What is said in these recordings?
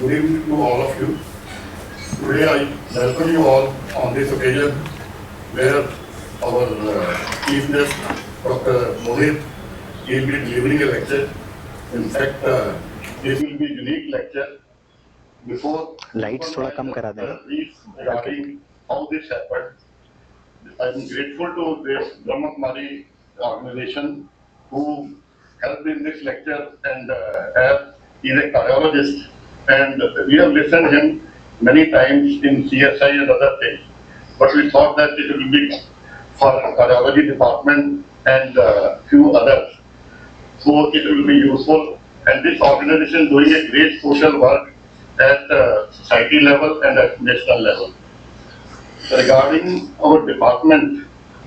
Good evening to all of you. Today I welcome you all on this occasion where our chief guest, Dr. Mohit, will be delivering a lecture. In fact, this will be a unique lecture. Before Lights थोड़ा कम करा देना. brief regarding how this happened, I'm grateful to this Brahma Kumari organization who helped in this lecture and he's a cardiologist and we have listened him many times in CSI and other things, but we thought that it will be for cardiology department and few others, so it will be useful. And this organization is doing a great social work at society level and at national level. Regarding our department,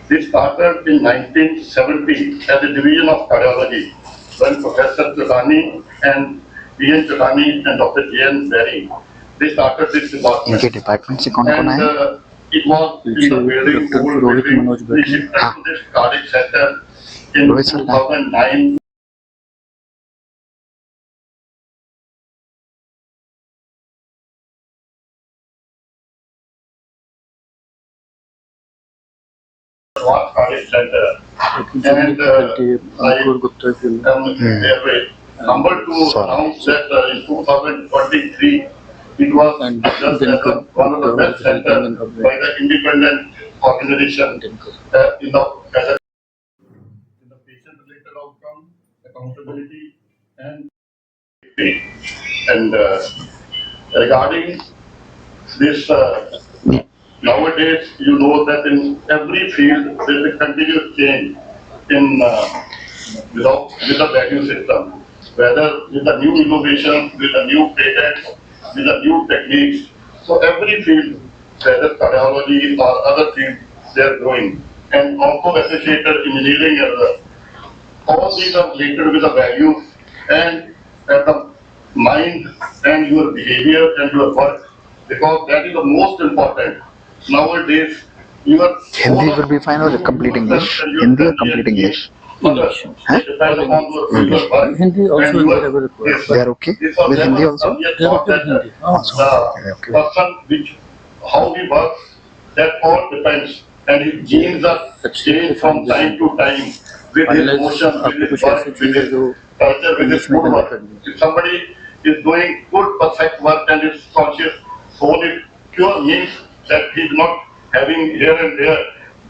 this started in 1970 as a division of cardiology when Professor Chotani and P.N. Chotani and Dr. J.N. Berry, they started this department. इनके department से कौन-कौन आए? It was in the building, old building. We shifted to this cardiac center in 2009. Cardiac center and number two announced that in 2023 it was just as one of the best center by the independent organization in the patient related outcome, accountability and regarding this nowadays, you know that in every field there is a continuous change in with the value system, whether with the new innovation, with the new patents, with the new techniques. So every field, whether cardiology or other fields, they are growing. And also associated engineering as well. All these are related with the values and the mind and your behavior and your work, because that is the most important. Nowadays, you are Hindi will be fine or complete English? Hindi or complete English? English. Hindi also wherever required. They are okay with Hindi also? They are okay with Hindi. The person which, how he works, that all depends. And his genes are changed from time to time with his motion, with his work, with his culture, with his good work. If somebody is doing good, perfect work and is conscious, soul is pure, means that he is not having here and there.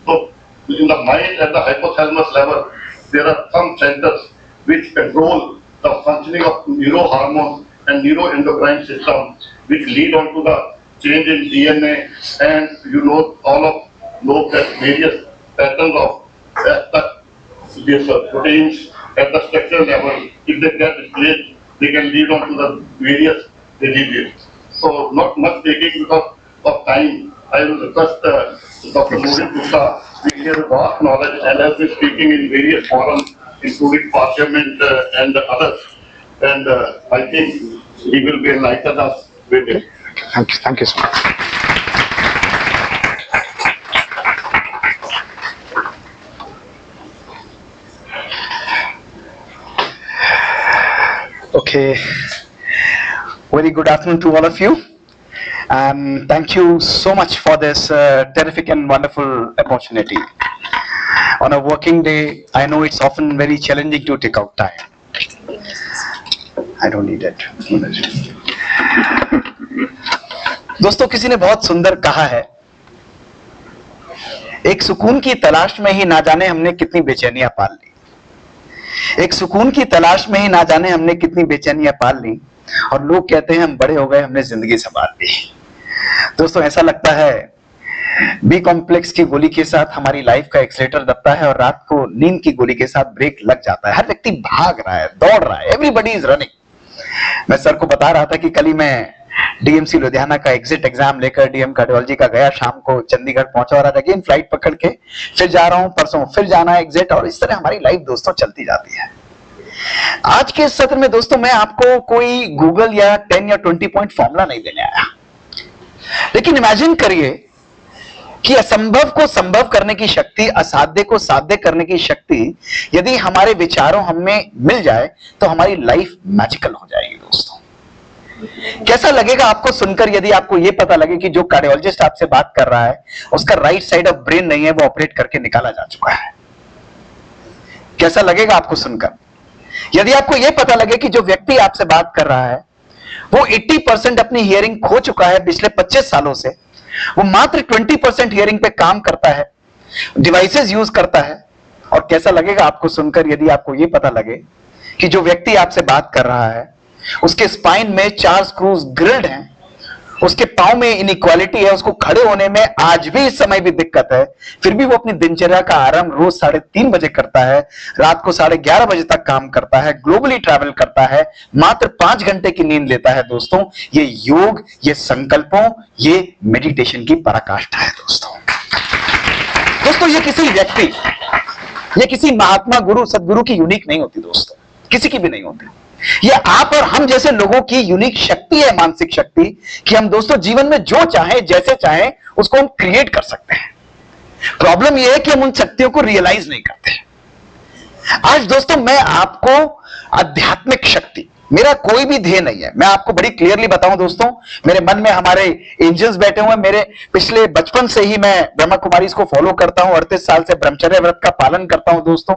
So in the mind at the hypothalamus level, there are some centers which control the functioning of neurohormones and neuroendocrine system, which lead on to the change in DNA, and you know that various patterns of these proteins at the structural level. If they get displayed, they can lead on to the various diseases. So not much taking because of time. I will request Dr. Mohit Gupta. He has vast knowledge and has been speaking in various forums, including parliament and others. And I think he will be enlightened us with it. Thank you so much. Okay. Very good afternoon to all of you. Thank you so much for this terrific and wonderful opportunity. On a working day, I know it's often very challenging to take out time. I don't need it. दोस्तों, किसी ने बहुत सुंदर कहा है, एक सुकून की तलाश में ही ना जाने हमने कितनी बेचैनियां पाल ली। एक सुकून की तलाश में ही ना जाने हमने कितनी बेचैनियां पाल ली, और लोग कहते हैं हम बड़े हो गए, हमने जिंदगी संभाल ली। दोस्तों, ऐसा लगता है बी कॉम्प्लेक्स की गोली के साथ हमारी लाइफ का एक्सीलेटर दबता है और रात को नींद की गोली के साथ ब्रेक लग जाता है। हर व्यक्ति भाग रहा है, दौड़ रहा है, एवरीबॉडी इज रनिंग। मैं सर को बता रहा था कि कल ही मैं डीएमसी लुधियाना का एग्जिट एग्जाम लेकर डीएम कार्डियोलॉजी का गया, शाम को चंडीगढ़ पहुंचा और आज अगेन फ्लाइट पकड़ के फिर जा रहा हूं, परसों फिर जाना है एग्जिट, और इस तरह हमारी लाइफ दोस्तों चलती जाती है। आज के सत्र में दोस्तों मैं आपको कोई गूगल या 10 या 20 पॉइंट फॉर्मूला नहीं देने आया, लेकिन इमेजिन करिए कि असंभव को संभव करने की शक्ति, असाध्य को साध्य करने की शक्ति यदि हमारे विचारों हमें मिल जाए तो हमारी लाइफ मैजिकल हो जाएगी दोस्तों। कैसा लगेगा आपको सुनकर यदि आपको यह पता लगे कि जो कार्डियोलॉजिस्ट आपसे बात कर रहा है उसका राइट साइड ऑफ ब्रेन नहीं है, वो ऑपरेट करके निकाला जा चुका है? कैसा लगेगा आपको सुनकर? यदि आपको यह पता लगे कि जो व्यक्ति आपसे बात कर रहा है वो 80% अपनी हियरिंग खो चुका है पिछले 25 सालों से, वो मात्र 20% हियरिंग पे काम करता है, डिवाइसेस यूज करता है। और कैसा लगेगा आपको सुनकर यदि आपको यह पता लगे कि जो व्यक्ति आपसे बात कर रहा है उसके स्पाइन में 4 स्क्रूज ग्रिल्ड हैं, उसके पांव में इनइक्वालिटी है, उसको खड़े होने में आज भी इस समय भी दिक्कत है, फिर भी वो अपनी दिनचर्या का आरंभ रोज 3:30 बजे करता है, रात को 11:30 बजे तक काम करता है, ग्लोबली ट्रैवल करता है, मात्र 5 घंटे की नींद लेता है। दोस्तों, ये योग, ये संकल्पों, ये मेडिटेशन की पराकाष्ठा है। दोस्तों, ये किसी व्यक्ति, ये किसी महात्मा, गुरु, सदगुरु की यूनिक नहीं होती दोस्तों, किसी की भी नहीं होती। ये आप और हम जैसे लोगों की यूनिक शक्ति है, मानसिक शक्ति, कि हम दोस्तों जीवन में जो चाहें, जैसे चाहें, उसको हम क्रिएट कर सकते हैं। प्रॉब्लम यह है कि हम उन शक्तियों को रियलाइज नहीं करते। आज दोस्तों मैं आपको आध्यात्मिक शक्ति, मेरा कोई भी ध्येय नहीं है, मैं आपको बड़ी क्लियरली बताऊं दोस्तों, मेरे मन में हमारे एंजल्स बैठे हुए, मेरे पिछले बचपन से ही मैं ब्रह्मा कुमारीज को फॉलो करता हूं, 38 साल से ब्रह्मचर्य व्रत का पालन करता हूं दोस्तों,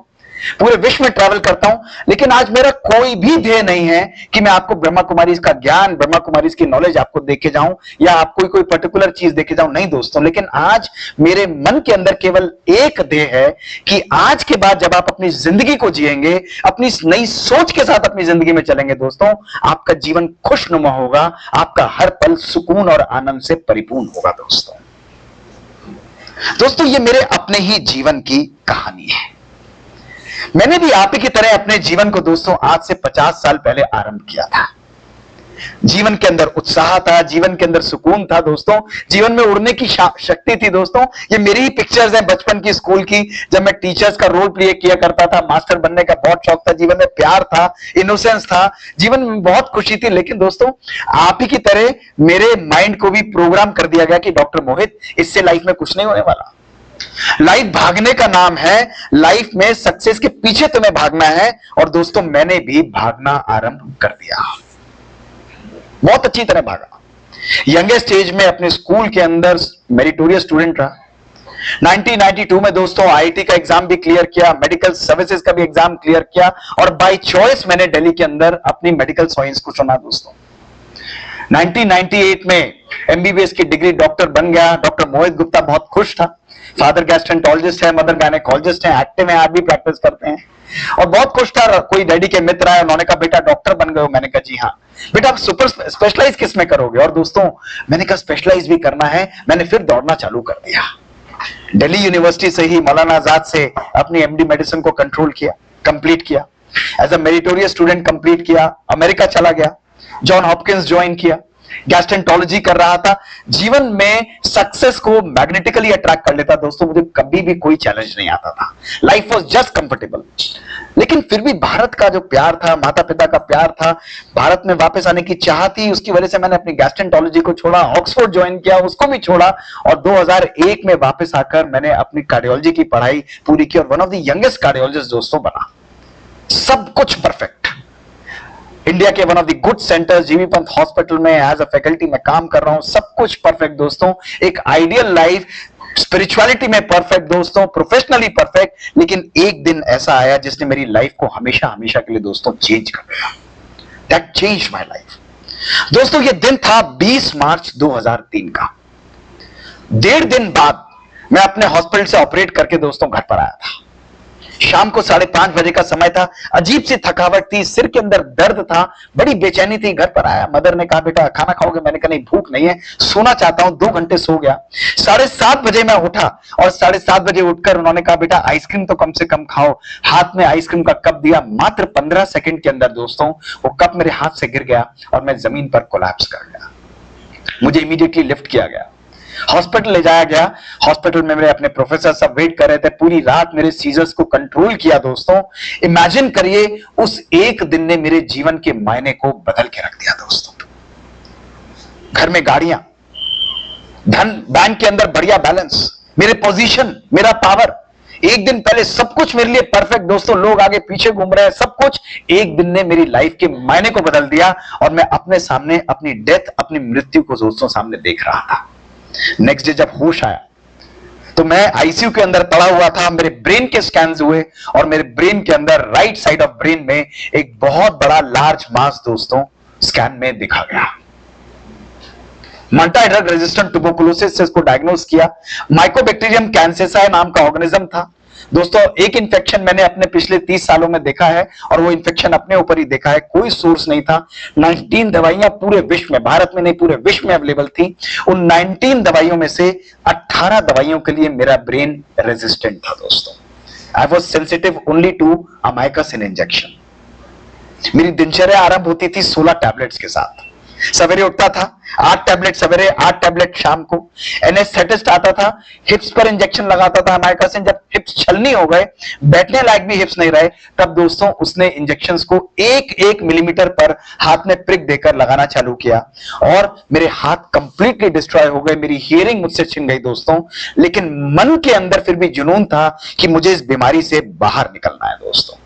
पूरे विश्व में ट्रैवल करता हूं, लेकिन आज मेरा कोई भी ध्येय नहीं है कि मैं आपको ब्रह्मा कुमारीज का ज्ञान, ब्रह्मा कुमारीज की नॉलेज आपको देके जाऊं या आपको कोई पर्टिकुलर चीज देके जाऊं, नहीं दोस्तों। लेकिन आज मेरे मन के अंदर केवल एक ध्येय है कि आज के बाद जब आप अपनी जिंदगी को जिएंगे, अपनी नई सोच के साथ अपनी जिंदगी में चलेंगे दोस्तों, आपका जीवन खुशनुमा होगा, आपका हर पल सुकून और आनंद से परिपूर्ण होगा दोस्तों, ये मेरे अपने ही जीवन की कहानी है। मैंने भी आप ही की तरह अपने जीवन को दोस्तों आज से 50 साल पहले आरंभ किया था। जीवन के अंदर उत्साह था, जीवन के अंदर सुकून था दोस्तों, जीवन में उड़ने की शक्ति थी दोस्तों। ये मेरी ही पिक्चर्स हैं बचपन की, स्कूल की, जब मैं टीचर्स का रोल प्ले किया करता था, मास्टर बनने का बहुत शौक था, जीवन में प्यार था, इनोसेंस था, जीवन में बहुत खुशी थी। लेकिन दोस्तों आप ही की तरह मेरे माइंड को भी प्रोग्राम कर दिया गया कि डॉक्टर मोहित, इससे लाइफ में कुछ नहीं होने वाला। लाइफ भागने का नाम है, लाइफ में सक्सेस के पीछे तुम्हें भागना है। और दोस्तों मैंने भी भागना आरंभ कर दिया, बहुत अच्छी तरह भागा। यंगेस्ट एज में अपने स्कूल के अंदर मेरिटोरियस स्टूडेंट रहा। 1992 में दोस्तों आईआईटी का एग्जाम भी क्लियर किया, मेडिकल सर्विसेज का भी एग्जाम क्लियर किया, और बाय चॉइस मैंने दिल्ली के अंदर अपनी मेडिकल साइंस को चुना दोस्तों। 1998 में एमबीबीएस की डिग्री डॉक्टर बन गया। डॉक्टर मोहित गुप्ता बहुत खुश था, फादर गैस्ट्रेंटोलॉजिस्ट है, मदर गायनेकोलॉजिस्ट है, एक्टिव है, आज भी प्रैक्टिस करते हैं, और बहुत खुश था। कोई डैडी के मित्र आए, उन्होंने कहा बेटा डॉक्टर बन गए हो? मैंने कहा जी हाँ। बेटा आप सुपर स्पेशलाइज किस में करोगे? और दोस्तों मैंने कहा स्पेशलाइज भी करना है। मैंने फिर दौड़ना चालू कर दिया, दिल्ली यूनिवर्सिटी से ही मौलाना आजाद से अपनी एमडी मेडिसिन को कंप्लीट किया, as a meritorious student complete किया, अमेरिका चला गया, जॉन हॉपकिंस ज्वाइन किया, गैस्ट्रेंटोलॉजी कर रहा था। जीवन में सक्सेस को मैग्नेटिकली अट्रैक्ट कर लेता दोस्तों, मुझे कभी भी कोई चैलेंज नहीं आता था, लाइफ वाज जस्ट कंफर्टेबल। लेकिन फिर भी भारत का जो प्यार था, माता पिता का प्यार था, भारत में वापस आने की चाह थी, उसकी वजह से मैंने अपनी गैस्ट्रेंटोलॉजी को छोड़ा, ऑक्सफोर्ड ज्वाइन किया, उसको भी छोड़ा, और 2001 में वापस आकर मैंने अपनी कार्डियोलॉजी की पढ़ाई पूरी की और one of the youngest cardiologist दोस्तों बना। सब कुछ परफेक्ट, इंडिया के one of the good centres जीवी पंत हॉस्पिटल में एज अ फैकल्टी में काम कर रहा हूं, सब कुछ परफेक्ट दोस्तों, एक आइडियल लाइफ, स्पिरिचुअलिटी में परफेक्ट दोस्तों, प्रोफेशनली परफेक्ट। लेकिन एक दिन ऐसा आया जिसने मेरी लाइफ को हमेशा हमेशा के लिए दोस्तों चेंज कर दिया। दैट चेंज्ड माय लाइफ दोस्तों। ये दिन था 20 मार्च 2003 का। 1.5 दिन बाद मैं अपने हॉस्पिटल से ऑपरेट करके दोस्तों घर पर आया था। शाम को 5:30 बजे का समय था, अजीब सी थकावट थी, सिर के अंदर दर्द था, बड़ी बेचैनी थी। घर पर आया, मदर ने कहा बेटा खाना खाओगे? मैंने कहा नहीं भूख नहीं है, सोना चाहता हूं। 2 घंटे सो गया। 7:30 बजे मैं उठा और 7:30 बजे उठकर उन्होंने कहा बेटा आइसक्रीम तो कम से कम खाओ। हाथ में आइसक्रीम का कप दिया, मात्र 15 सेकंड के अंदर दोस्तों वो कप मेरे हाथ से गिर गया और मैं जमीन पर कोलैप्स कर गया। मुझे इमीडिएटली लिफ्ट किया गया, हॉस्पिटल ले जाया गया। हॉस्पिटल में मेरे अपने प्रोफेसर सब वेट कर रहे थे, पूरी रात मेरे सीजर्स को कंट्रोल किया दोस्तों। इमेजिन करिए उस एक दिन ने मेरे जीवन के मायने को बदल के रख दिया दोस्तों। घर में गाड़ियां, धन, बैंक के अंदर बढ़िया बैलेंस, मेरे पोजीशन, मेरा पावर, एक दिन पहले सब कुछ मेरे लिए परफेक्ट दोस्तों, लोग आगे पीछे घूम रहे हैं, सब कुछ एक दिन ने मेरी लाइफ के मायने को बदल दिया और मैं अपने सामने अपनी डेथ, अपनी मृत्यु को दोस्तों सामने देख रहा था। नेक्स्ट डे जब होश आया तो मैं आईसीयू के अंदर पड़ा हुआ था, मेरे ब्रेन के स्कैन्स हुए और मेरे ब्रेन के अंदर राइट साइड ऑफ ब्रेन में एक बहुत बड़ा लार्ज मास दोस्तों स्कैन में दिखा गया। मल्टी ड्रग रेजिस्टेंट ट्यूबरकुलोसिस से इसको डायग्नोस किया। माइकोबैक्टीरियम कैंसेसाई नाम का ऑर्गेनिज्म था दोस्तों। एक इन्फेक्शन मैंने अपने पिछले 30 सालों में देखा है और वो इन्फेक्शन अपने ऊपर ही देखा है, कोई सोर्स नहीं था। 19 दवाइयां पूरे विश्व में, भारत में नहीं पूरे विश्व में अवेलेबल थी। उन 19 दवाइयों में से 18 दवाइयों के लिए मेरा ब्रेन रेजिस्टेंट था दोस्तों। I was sensitive only to amikacin injection. मेरी दिनचर्या आरंभ होती थी 16 टैबलेट्स के साथ। सवेरे उठता था 8 टैबलेट सवेरे, 8 टैबलेट शाम को। एनेस्थेटिस्ट आता था, हिप्स पर इंजेक्शन लगाता था अमाइकासिन। जब हिप्स छलनी हो गए, बैठने लायक भी हिप्स नहीं रहे, तब दोस्तों उसने इंजेक्शंस को 1-1 मिलीमीटर पर हाथ में प्रिक देकर लगाना चालू किया और मेरे हाथ कंप्लीटली डिस्ट्रॉय हो गए। मेरी हियरिंग मुझसे छिन गई दोस्तों, लेकिन मन के अंदर फिर भी जुनून था कि मुझे इस बीमारी से बाहर निकलना है दोस्तों।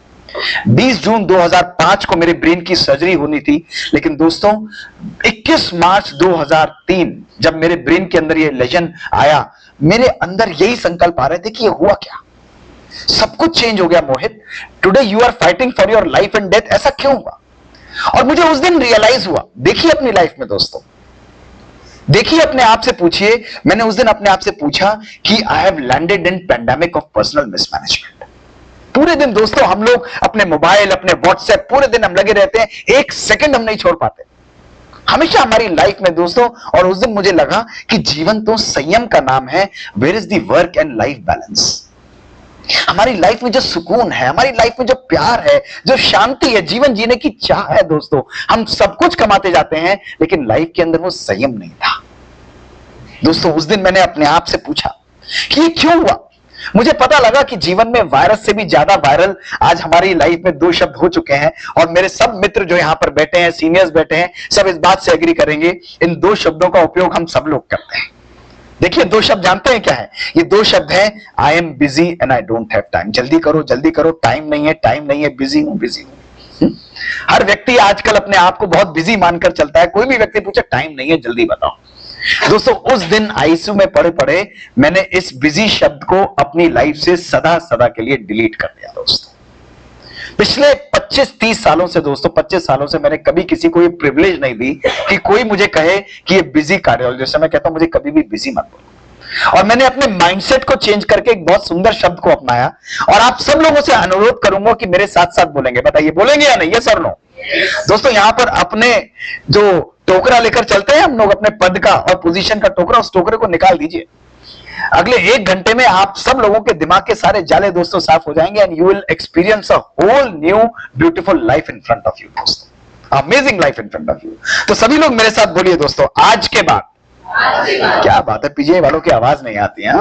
20 जून 2005 को मेरे ब्रेन की सर्जरी होनी थी, लेकिन दोस्तों 21 मार्च 2003 जब मेरे ब्रेन के अंदर ये लेजन आया, मेरे अंदर यही संकल्प आ रहे थे कि ये हुआ क्या, सब कुछ चेंज हो गया Mohit, today you are fighting for your life and death, ऐसा क्यों हुआ? और मुझे उस दिन रियलाइज हुआ। देखिए अपनी लाइफ में दोस्तों, देखिए अपने आप से पूछिए, मैंने उस दिन अपने आप से पूछा कि I have landed in pandemic of personal mismanagement. पूरे दिन दोस्तों हम लोग अपने मोबाइल, अपने व्हाट्सएप, पूरे दिन हम लगे रहते हैं, एक सेकंड हम नहीं छोड़ पाते हमेशा हमारी लाइफ में दोस्तों। और उस दिन मुझे लगा कि जीवन तो संयम का नाम है। Where is the work and life balance? हमारी लाइफ में जो सुकून है, हमारी लाइफ में जो प्यार है, जो शांति है, जीवन जीने की चाह है दोस्तों, हम सब कुछ कमाते जाते हैं लेकिन लाइफ के अंदर वो संयम नहीं था दोस्तों। उस दिन मैंने अपने आप से पूछा कि ये क्यों हुआ। मुझे पता लगा कि जीवन में वायरस से भी ज्यादा वायरल आज हमारी लाइफ में 2 शब्द हो चुके हैं और मेरे सब मित्र जो यहां पर बैठे हैं, सीनियर्स बैठे हैं, सब इस बात से एग्री करेंगे। इन 2 शब्दों का उपयोग हम सब लोग करते हैं। देखिए 2 शब्द जानते हैं क्या है? ये 2 शब्द हैं, I am busy and I don't have time. जल्दी करो, टाइम नहीं है, बिजी हूं। हर व्यक्ति आजकल अपने आप को बहुत बिजी मानकर चलता है। कोई भी व्यक्ति पूछे टाइम नहीं है, जल्दी बताओ। दोस्तों उस दिन आईसीयू में पड़े पड़े मैंने इस बिजी शब्द को अपनी लाइफ से सदा के लिए डिलीट कर दिया दोस्तों। पिछले 25-30 सालों से दोस्तों, 25 सालों से मैंने कभी किसी को ये प्रिविलेज नहीं दी कि कोई मुझे कहे कि ये बिजी कार्डियोलॉजिस्ट है। मैं कहता हूं मुझे कभी भी बिजी मत बोलो। और मैंने अपने माइंडसेट को चेंज करके एक बहुत सुंदर शब्द को अपनाया और आप सब लोगों से अनुरोध करूंगा कि मेरे साथ साथ बोलेंगे। बताइए बोलेंगे या नहीं? ये सर नो दोस्तों। यहां पर अपने जो टोकरा लेकर चलते हैं हम लोग, अपने पद का और पोजीशन का टोकरा, उस टोकरे को निकाल दीजिए। अगले 1 घंटे में आप सब लोगों के दिमाग के सारे जाले दोस्तों साफ हो जाएंगे and you will experience a whole new beautiful life in front of you दोस्तों, amazing life in front of you. तो सभी लोग मेरे साथ बोलिए दोस्तों, आज के बाद। क्या बात है, पीजीआई वालों की आवाज नहीं आती है।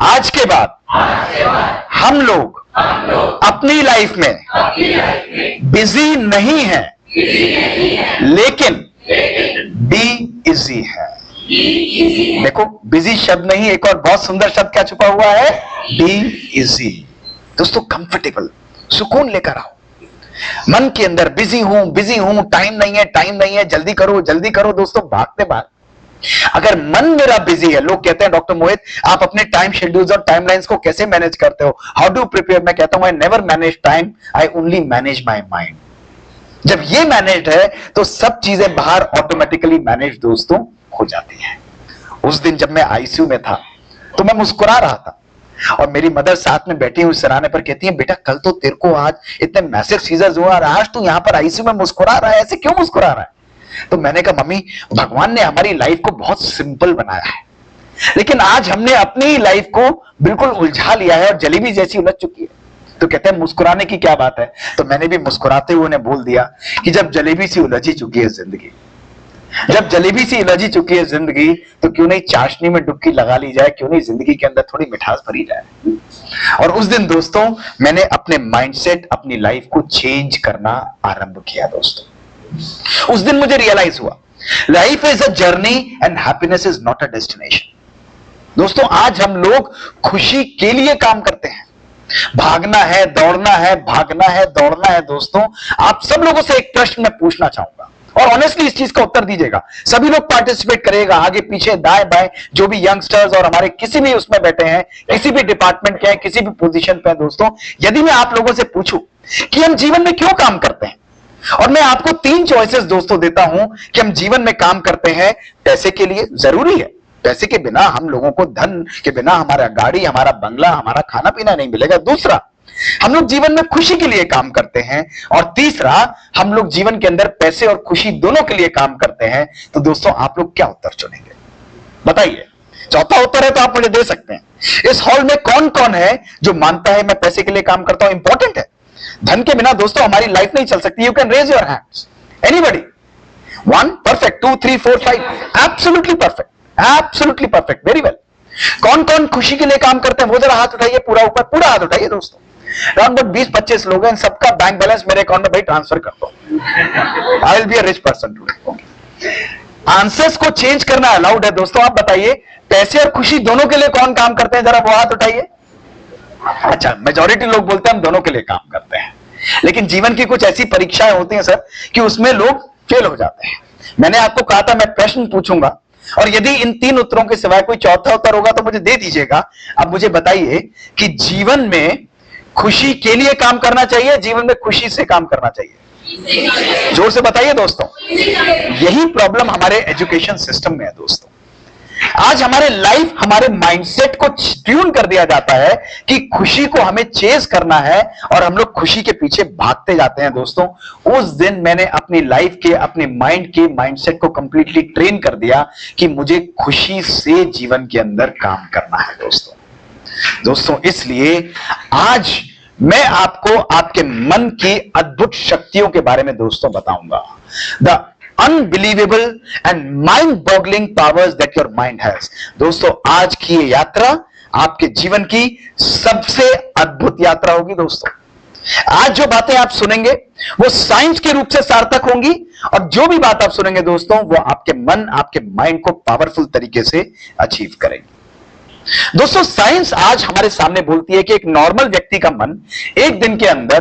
आज के बाद हम लोग अपनी लाइफ में बिजी नहीं है लेकिन बी इजी है। देखो बिजी शब्द नहीं, एक और बहुत सुंदर शब्द क्या छुपा हुआ है? Be easy. दोस्तों कंफर्टेबल, सुकून लेकर आओ मन के अंदर। बिजी हूं, टाइम नहीं है, जल्दी करो दोस्तों, भागते भाग। अगर मन मेरा बिजी है, लोग कहते हैं डॉक्टर मोहित आप अपने टाइम शेड्यूल्स और टाइमलाइंस को कैसे मैनेज करते हो, हाउ डू प्रिपेयर? मैं कहता हूं I never manage time, I only manage my mind. जब ये मैनेज्ड है तो सब चीजें बाहर ऑटोमेटिकली मैनेज दोस्तों हो जाती हैं। उस दिन जब मैं आईसीयू में था तो मैं मुस्कुरा रहा था और मेरी मदर साथ में बैठी हुई सराहने पर कहती है बेटा कल तो तेरे को आज इतने मैसिव सीजर्स हुआ और आज तू यहां पर आईसीयू में मुस्कुरा रहा है, ऐसे क्यों मुस्कुरा रहा है? तो मैंने कहा मम्मी भगवान ने हमारी लाइफ को बहुत सिंपल बनाया है लेकिन आज हमने अपनी लाइफ को बिल्कुल उलझा लिया है और जलेबी जैसी उलझ चुकी है। तो कहते हैं मुस्कुराने की क्या बात है? तो मैंने भी मुस्कुराते हुए उन्हें बोल दिया कि जब जलेबी सी उलझी चुकी है जिंदगी, जब जलेबी सी उलझी चुकी है जिंदगी, तो क्यों नहीं चाशनी में डुबकी लगा ली जाए, क्यों नहीं जिंदगी के अंदर थोड़ी मिठास भरी जाए। और उस दिन दोस्तों मैंने अपने माइंडसेट, अपनी लाइफ को चेंज करना आरंभ किया दोस्तों। उस दिन मुझे रियलाइज हुआ life is a journey and happiness is not a destination. दोस्तों आज हम लोग खुशी के लिए काम करते हैं, भागना है, दौड़ना है, भागना है, दौड़ना है। दोस्तों आप सब लोगों से एक प्रश्न मैं पूछना चाहूंगा और ऑनेस्टली इस चीज का उत्तर दीजिएगा। सभी लोग पार्टिसिपेट करिएगा, आगे पीछे दाएं बाएं जो भी यंगस्टर्स और हमारे किसी भी उसमें बैठे हैं, किसी भी डिपार्टमेंट के हैं, किसी भी पोजीशन पे हैं। दोस्तों यदि मैं आप लोगों से पूछूं कि हम जीवन में क्यों काम करते हैं, और मैं आपको 3 चॉइसेस दोस्तों देता हूं कि हम जीवन में काम करते हैं पैसे के लिए, जरूरी है, पैसे के बिना हम लोगों को, धन के बिना हमारा गाड़ी, हमारा बंगला, हमारा खाना पीना नहीं मिलेगा। दूसरा, हम लोग जीवन में खुशी के लिए काम करते हैं, और तीसरा, हम लोग जीवन के अंदर पैसे और खुशी दोनों के लिए काम करते हैं। तो दोस्तों आप लोग क्या उत्तर चुनेंगे बताइए? चौथा उत्तर है तो आप मुझे दे सकते हैं। इस हॉल में कौन कौन है जो मानता है मैं पैसे के लिए काम करता हूं? इंपॉर्टेंट है, धन के बिना दोस्तों हमारी लाइफ नहीं चल सकती। You can raise your hands, anybody? 1 perfect, 2 3 4 5 absolutely perfect, absolutely perfect, very well. कौन कौन खुशी के लिए काम करते हैं वो जरा हाथ उठाइए, पूरा ऊपर, पूरा हाथ उठाइए दोस्तों। अराउंड 20-25 लोग हैं, सबका बैंक बैलेंस मेरे अकाउंट में भाई ट्रांसफर कर दो, I will be a rich person today. Answers को चेंज करना अलाउड है दोस्तों। आप बताइए पैसे और खुशी दोनों के लिए कौन काम करते हैं, जरा वो हाथ उठाइए। अच्छा, मेजॉरिटी लोग बोलते हैं हम दोनों के लिए काम करते हैं, लेकिन जीवन की कुछ ऐसी परीक्षाएं होती हैं सर कि उसमें लोग फेल हो जाते हैं। मैंने आपको कहा था मैं प्रश्न पूछूंगा, और यदि इन 3 उत्तरों के सिवाय कोई चौथा उत्तर होगा तो मुझे दे दीजिएगा। अब मुझे बताइए कि जीवन में खुशी के लिए काम करना चाहिए, जीवन में खुशी से काम करना चाहिए? जोर से बताइए दोस्तों। यही प्रॉब्लम हमारे एजुकेशन सिस्टम में है दोस्तों। आज हमारे लाइफ, हमारे माइंडसेट को ट्यून कर दिया जाता है कि खुशी को हमें चेज करना है, और हम लोग खुशी के पीछे भागते जाते हैं दोस्तों। उस दिन मैंने अपनी लाइफ के, अपने माइंड के माइंडसेट को कंप्लीटली ट्रेन कर दिया कि मुझे खुशी से जीवन के अंदर काम करना है दोस्तों। इसलिए आज मैं आपको आपके मन की अद्भुत शक्तियों के बारे में दोस्तों बताऊंगा। The unbelievable and mind boggling powers that your mind has. दोस्तों आज की ये यात्रा आपके जीवन की सबसे अद्भुत यात्रा होगी दोस्तों। आज जो बातें आप सुनेंगे वो साइंस के रूप से सार्थक होंगी, और जो भी बात आप सुनेंगे दोस्तों वो आपके मन, आपके माइंड को पावरफुल तरीके से अचीव करेंगे। दोस्तों साइंस आज हमारे सामने बोलती है कि एक नॉर्मल व्यक्ति का मन एक दिन के अंदर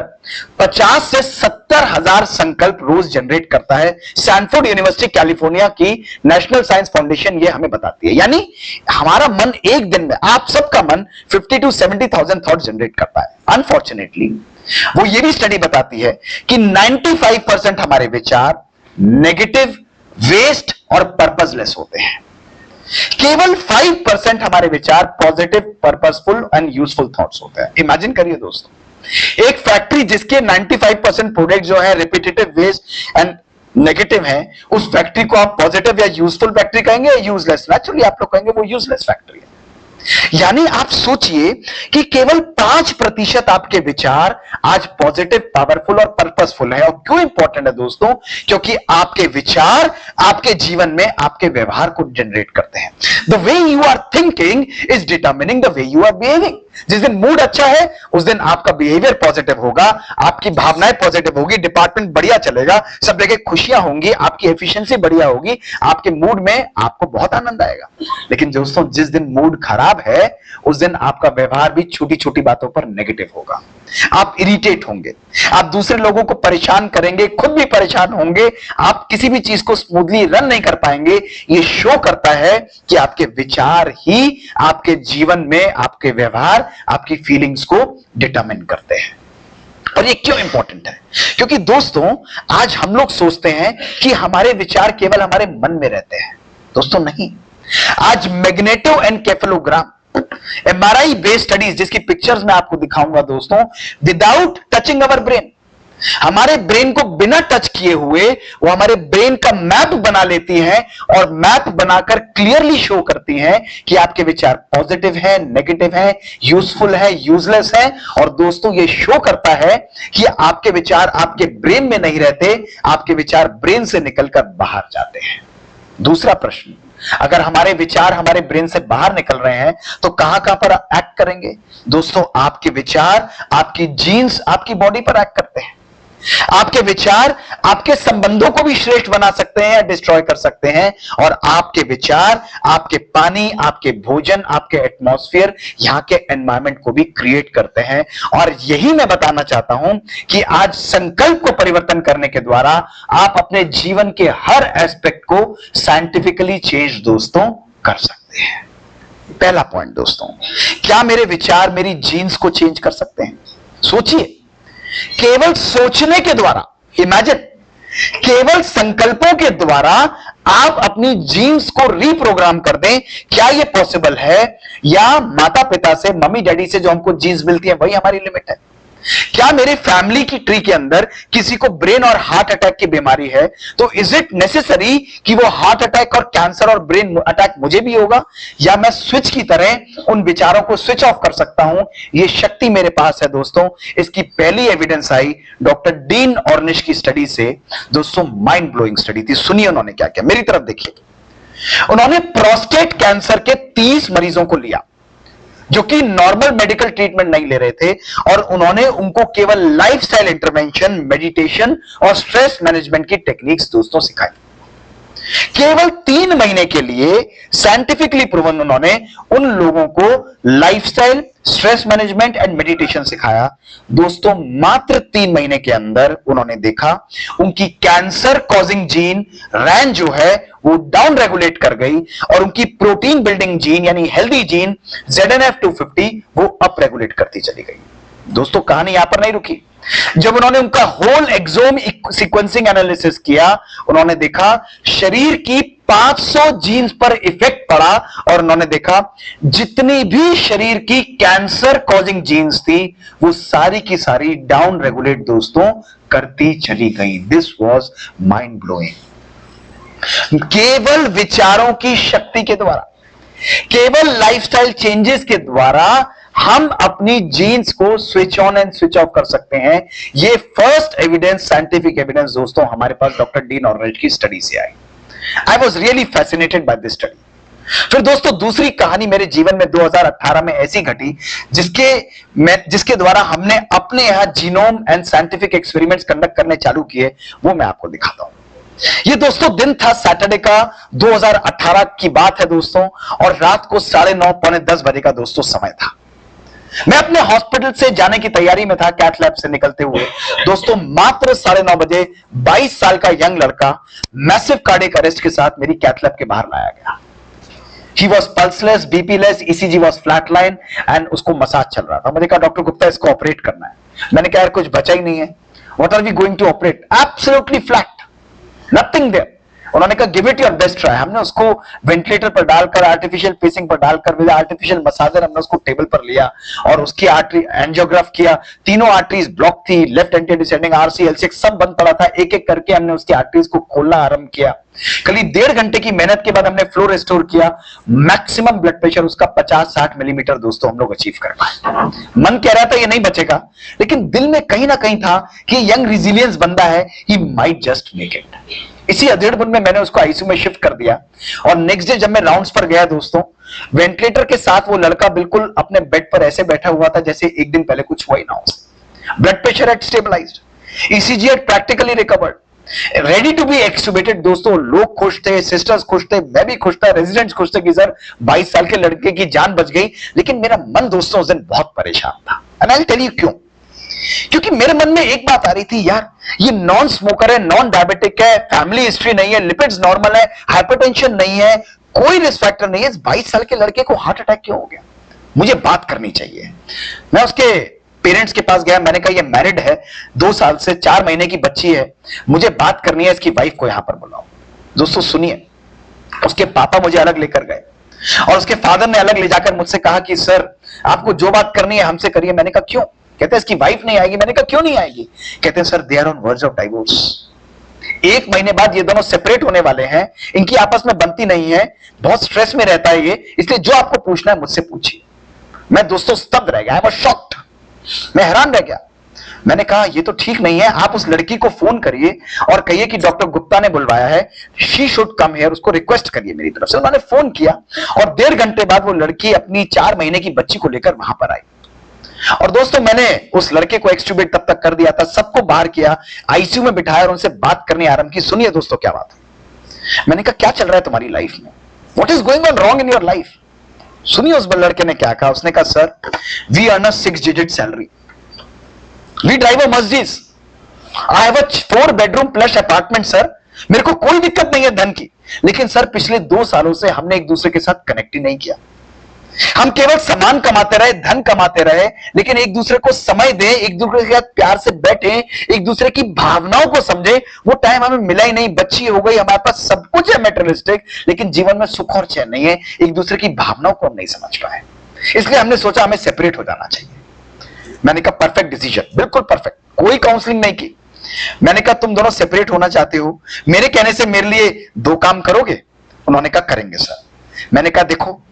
50 से 70 हजार संकल्प रोज जनरेट करता है। स्टैनफोर्ड यूनिवर्सिटी कैलिफोर्निया की नेशनल साइंस फाउंडेशन ये हमें बताती है। यानी हमारा मन एक दिन में, आप सबका मन 50 to 70,000 थॉट जनरेट करता है। अनफॉर्चुनेटली वो ये भी स्टडी बताती है कि 95% हमारे विचार नेगेटिव, वेस्ट और पर्पसलेस होते हैं। केवल 5% हमारे विचार positive, purposeful and useful thoughts होते हैं। इमेजिन करिए दोस्तों, एक फैक्ट्री जिसके 95% प्रोडक्ट जो है रिपीटेटिव, वेस्ट एंड नेगेटिव है, उस फैक्ट्री को आप पॉजिटिव या यूजफुल फैक्ट्री कहेंगे या यूजलेस? नेचुरली आप लोग कहेंगे वो यूजलेस फैक्ट्री है। यानी आप सोचिए कि केवल 5% आपके विचार आज पॉजिटिव, पावरफुल और पर्पसफुल है। और क्यों इंपॉर्टेंट है दोस्तों? क्योंकि आपके विचार आपके जीवन में आपके व्यवहार को जनरेट करते हैं। The way you are thinking is determining the way you are behaving. जिस दिन मूड अच्छा है उस दिन आपका बिहेवियर पॉजिटिव होगा, आपकी भावनाएं पॉजिटिव होगी, डिपार्टमेंट बढ़िया चलेगा, सब जगह खुशियां होंगी, आपकी एफिशिएंसी बढ़िया होगी, आपके मूड में आपको बहुत आनंद आएगा। लेकिन दोस्तों जिस दिन मूड खराब है उस दिन आपका व्यवहार भी छोटी छोटी बातों पर नेगेटिव होगा। आप इरिटेट होंगे, आप दूसरे लोगों को परेशान करेंगे, खुद भी परेशान होंगे, आप किसी भी चीज को स्मूथली रन नहीं कर पाएंगे। ये शो करता है कि आपके विचार ही आपके जीवन में आपके व्यवहार, आपकी फीलिंग्स को डिटरमिन करते हैं। और ये क्यों इंपॉर्टेंट है? क्योंकि दोस्तों आज हम लोग सोचते हैं कि हमारे विचार केवल हमारे मन में रहते हैं। दोस्तों नहीं, आज मैग्नेटोएन्केफेलोग्राम, MRI बेस्ड स्टडीज जिसकी पिक्चर्स मैं आपको दिखाऊंगा दोस्तों, विदाउट टचिंग अवर ब्रेन, हमारे ब्रेन को बिना टच किए हुए वो हमारे ब्रेन का मैप बना लेती हैं, और मैप बनाकर क्लियरली शो करती हैं कि आपके विचार पॉजिटिव है, नेगेटिव है, यूजफुल है, यूजलेस है। और दोस्तों ये शो करता है कि आपके विचार आपके ब्रेन में नहीं रहते, आपके विचार ब्रेन से निकलकर बाहर जाते हैं। दूसरा प्रश्न, अगर हमारे विचार हमारे ब्रेन से बाहर निकल रहे हैं तो कहां कहां पर एक्ट करेंगे? दोस्तों आपके विचार आपकी जीन्स आपकी बॉडी पर एक्ट करते हैं। आपके विचार आपके संबंधों को भी श्रेष्ठ बना सकते हैं या डिस्ट्रॉय कर सकते हैं, और आपके विचार आपके पानी, आपके भोजन, आपके एटमॉस्फेयर, यहां के एनवायरमेंट को भी क्रिएट करते हैं। और यही मैं बताना चाहता हूं कि आज संकल्प को परिवर्तन करने के द्वारा आप अपने जीवन के हर एस्पेक्ट को साइंटिफिकली चेंज दोस्तों कर सकते हैं। पहला पॉइंट दोस्तों, क्या मेरे विचार मेरी जीन्स को चेंज कर सकते हैं? सोचिए, केवल सोचने के द्वारा, इमेजिन, केवल संकल्पों के द्वारा आप अपनी जीन्स को रीप्रोग्राम कर दें। क्या यह पॉसिबल है? या माता पिता से, मम्मी डैडी से जो हमको जीन्स मिलती है वही हमारी लिमिट है? क्या मेरे फैमिली की ट्री के अंदर किसी को ब्रेन और हार्ट अटैक की बीमारी है, तो इज इट नेसेसरी कि वो हार्ट अटैक और कैंसर और ब्रेन अटैक मुझे भी होगा? या मैं स्विच की तरह उन विचारों को स्विच ऑफ कर सकता हूं? ये शक्ति मेरे पास है दोस्तों। इसकी पहली एविडेंस आई डॉक्टर डीन ऑर्निश की स्टडी से। दोस्तों, माइंड ब्लोइंग स्टडी थी। सुनिए उन्होंने क्या किया, मेरी तरफ देखिए। उन्होंने प्रोस्टेट कैंसर के 30 मरीजों को लिया जो कि नॉर्मल मेडिकल ट्रीटमेंट नहीं ले रहे थे, और उन्होंने उनको केवल लाइफस्टाइल इंटरवेंशन, मेडिटेशन और स्ट्रेस मैनेजमेंट की टेक्निक्स दोस्तों सिखाई। केवल 3 महीने के लिए साइंटिफिकली प्रूवन उन्होंने उन लोगों को lifestyle, stress management and meditation सिखाया। दोस्तों, मात्र 3 महीने के अंदर उन्होंने देखा उनकी कैंसर कॉजिंग जीन रैन जो है वो डाउन रेगुलेट कर गई, और उनकी प्रोटीन बिल्डिंग जीन यानी हेल्दी जीन ZNF250 वो अप रेगुलेट करती चली गई। दोस्तों, कहानी यहां पर नहीं रुकी। जब उन्होंने उनका होल एक्सोम सीक्वेंसिंग एनालिसिस किया, उन्होंने देखा शरीर की 500 जीन्स पर इफेक्ट पड़ा, और उन्होंने देखा जितनी भी शरीर की कैंसर कॉजिंग जीन्स थी वो सारी की सारी डाउन रेगुलेट दोस्तों करती चली गई। This was mind blowing. केवल विचारों की शक्ति के द्वारा, केवल लाइफस्टाइल चेंजेस के द्वारा हम अपनी जीन्स को switch on and switch off कर सकते हैं। ये फर्स्ट एविडेंस, साइंटिफिक एविडेंस दोस्तों हमारे पास डॉक्टर डीन ऑर्निश की स्टडी से आई। I was really fascinated by this study. फिर दोस्तों, दूसरी कहानी मेरे जीवन में 2018 में ऐसी घटी जिसके द्वारा हमने अपने यहां genome and scientific experiments conduct करने चालू किए, वो मैं आपको दिखाता हूं। ये दोस्तों दिन था सैटरडे का, 2018 की बात है दोस्तों, और रात को 9:30 पौने 10 बजे का दोस्तों समय था। मैं अपने हॉस्पिटल से जाने की तैयारी में था, कैथ लैब से निकलते हुए। दोस्तों, मात्र 9:30 बजे 22 साल का यंग लड़का मैसिव कार्डियक अरेस्ट के साथ मेरी कैथ लैब के बाहर लाया गया। He was pulseless, BPless, ECG was flat line, and उसको मसाज चल रहा था। मैंने कहा, डॉक्टर गुप्ता, इसको ऑपरेट करना है। मैंने कहा, यार कुछ बचा ही नहीं है। What are we going to operate? Absolutely flat, nothing there. उन्होंने कहा, give it your best try. हमने उसको वेंटिलेटर पर डालकर, आर्टिफिशियल फेसिंग पर डालकर, विद आर्टिफिशियल मसाजर हमने उसको टेबल पर लिया और उसकी आर्टरी एंजियोग्राफ किया। तीनों आर्टरीज ब्लॉक थी, left anti descending, RC, L6 सब बंद पड़ा था। एक एक करके हमने उसकी आर्टरीज को खोलना आरंभ किया। करीब 1.5 घंटे की मेहनत के बाद हमने फ्लो रिस्टोर किया। मैक्सिमम ब्लड प्रेशर उसका 50-60 मिलीमीटर दोस्तों हम लोग अचीव कर पाए। मन कह रहा था ये नहीं बचेगा, लेकिन दिल में कहीं ना कहीं था कि यंग रिजिलियंस बंदा है, he might just make it. इसी 1.5 में मैंने उसको ICU में शिफ्ट कर दिया, और नेक्स्ट डे जब मैं राउंड्स पर गया दोस्तों, वेंटिलेटर के साथ वो लड़का बिल्कुल अपने बेड पर ऐसे बैठा हुआ था जैसे एक दिन पहले कुछ हुआ ही ना हो। Blood pressure at stabilised, ECG at practically recovered, ready to be extubated. दोस्तों, लोग खुश थे, सिस्टर्स खुश थे, मैं भी खुश था, रेजिडेंट्स खुश थे कि सर 22 साल के लड़के की जान बच गई। लेकिन मेरा मन दोस्तों उस दिन बहुत परेशान था, and I will tell you क्यों। क्योंकि मेरे मन में एक बात आ रही थी, यार ये नॉन स्मोकर है, नॉन डायबिटिक है, फैमिली हिस्ट्री नहीं है, लिपिड्स नॉर्मल है, हाइपरटेंशन नहीं है, कोई रिस्क फैक्टर नहीं है, इस 22 साल के लड़के को हार्ट अटैक क्यों हो गया? मुझे बात करनी चाहिए। मैं उसके पेरेंट्स के पास गया, मैंने कहा ये मैरिड है, 2 साल से 4 महीने की बच्ची है, मुझे बात करनी है, इसकी वाइफ को यहां पर बुलाओ। दोस्तों सुनिए, उसके पापा मुझे अलग लेकर गए, और उसके फादर ने अलग ले जाकर मुझसे कहा कि सर आपको जो बात करनी है हमसे करिए। मैंने कहा क्यों? कहते हैं इसकी वाइफ नहीं आएगी। मैंने कहा क्यों नहीं आएगी? कहते हैं sir they are on verge of divorce. 1 महीने बाद ये दोनों सेपरेट होने वाले हैं, इनकी आपस में बनती नहीं है, बहुत स्ट्रेस में रहता है ये, इसलिए जो आपको पूछना है मुझसे पूछिए। मैं दोस्तों स्तब्ध रह गया, आई वाज शॉक्ड, मैं हैरान रह गया। मैंने कहा ये तो ठीक नहीं है, आप उस लड़की को फोन करिए और कहिए कि डॉक्टर गुप्ता ने बुलवाया है, शी शुड कम हियर, उसको रिक्वेस्ट करिए मेरी तरफ से। उन्होंने फोन किया, और 1.5 घंटे बाद वो लड़की अपनी 4 महीने की बच्ची को लेकर वहां पर आई। और दोस्तों मैंने उस लड़के को एक्सट्यूबेट तब तक कर दिया था, सबको बाहर किया, आईसीयू में बिठाया और उनसे बात करनी आरंभ की। सुनिए दोस्तों क्या बात है। मैंने कहा क्या चल रहा है तुम्हारी लाइफ में, what is going on wrong in your life. सुनिए उस लड़के ने क्या कहा। उसने कहा sir we earn a 6 digit salary, we drive a Mercedes, I have a 4 bedroom plus apartment sir, मेरे को कोई दिक्कत नहीं है धन की, लेकिन सर पिछले 2 सालों से हमने एक दूसरे के साथ कनेक्ट ही नहीं किया। हम केवल सामान कमाते रहे, धन कमाते रहे, लेकिन एक दूसरे को समय दें, एक दूसरे के साथ प्यार से बैठे, एक दूसरे की भावनाओं को समझे, वो टाइम हमें मिला ही नहीं। बच्ची हो गई, हमारे पास सब कुछ है मैटेरियलिस्टिक, लेकिन जीवन में सुख और चैन नहीं है, एक दूसरे की भावनाओं को हम नहीं समझ पाए। इसलिए हमने सोचा हमें सेपरेट हो जाना चाहिए। मैंने कहा परफेक्ट डिसीजन, बिल्कुल परफेक्ट, कोई काउंसलिंग नहीं की। मैंने कहा तुम दोनों सेपरेट होना चाहते हो, मेरे कहने से मेरे लिए 2 काम करोगे? उन्होंने कहा करेंगे सर। मैंने कहा देखो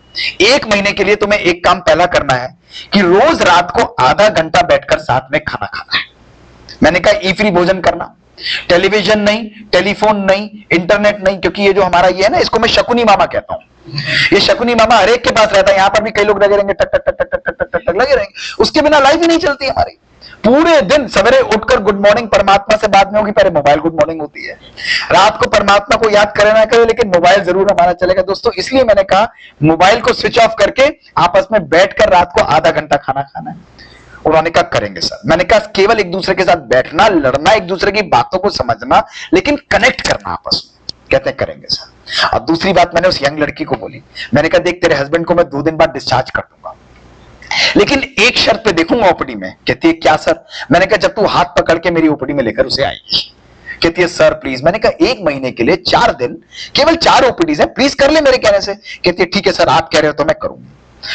1 महीने के लिए तुम्हें एक काम पहला करना है कि रोज रात को आधा घंटा बैठकर साथ में खाना खाना है। मैंने कहा ई फ्री भोजन करना, टेलीविजन नहीं, टेलीफोन नहीं, इंटरनेट नहीं, क्योंकि ये जो हमारा ये है ना, इसको मैं शकुनी मामा कहता हूं। ये शकुनी मामा हर एक के पास रहता है, यहां पर भी कई लोग लगे रहेंगे, टक टक टक टक टक टक टक लगे रहेंगे, उसके बिना लाइफ ही नहीं चलती हमारी। पूरे दिन सवेरे उठकर गुड मॉर्निंग परमात्मा से बात नहीं होगी, पहले मोबाइल गुड मॉर्निंग होती है। रात को परमात्मा को याद करे ना करे, लेकिन मोबाइल जरूर हमारा चलेगा दोस्तों। इसलिए मैंने कहा मोबाइल को स्विच ऑफ करके आपस में बैठकर रात को आधा घंटा खाना खाना है। उन्होंने कहा करेंगे सर। मैंने कहा केवल एक दूसरे के साथ बैठना, लड़ना, एक दूसरे की बातों को समझना, लेकिन कनेक्ट करना आपस में। कहते हैं करेंगे सर। और दूसरी बात मैंने उस यंग लड़की को बोली, मैंने कहा देख तेरे हस्बैंड को मैं 2 दिन बाद डिस्चार्ज कर दूंगा, लेकिन एक शर्त पे देखूंगा ओपीडी में। कहती है क्या सर? मैंने कहा जब तू हाथ पकड़ के मेरी ओपीडी में लेकर उसे आएगी। कहती है सर प्लीज। मैंने कहा 1 महीने के लिए 4 दिन, केवल 4 ओपीडीज है, प्लीज कर ले मेरे कहने से। कहती है ठीक है सर, आप कह रहे हो तो मैं करूंगी।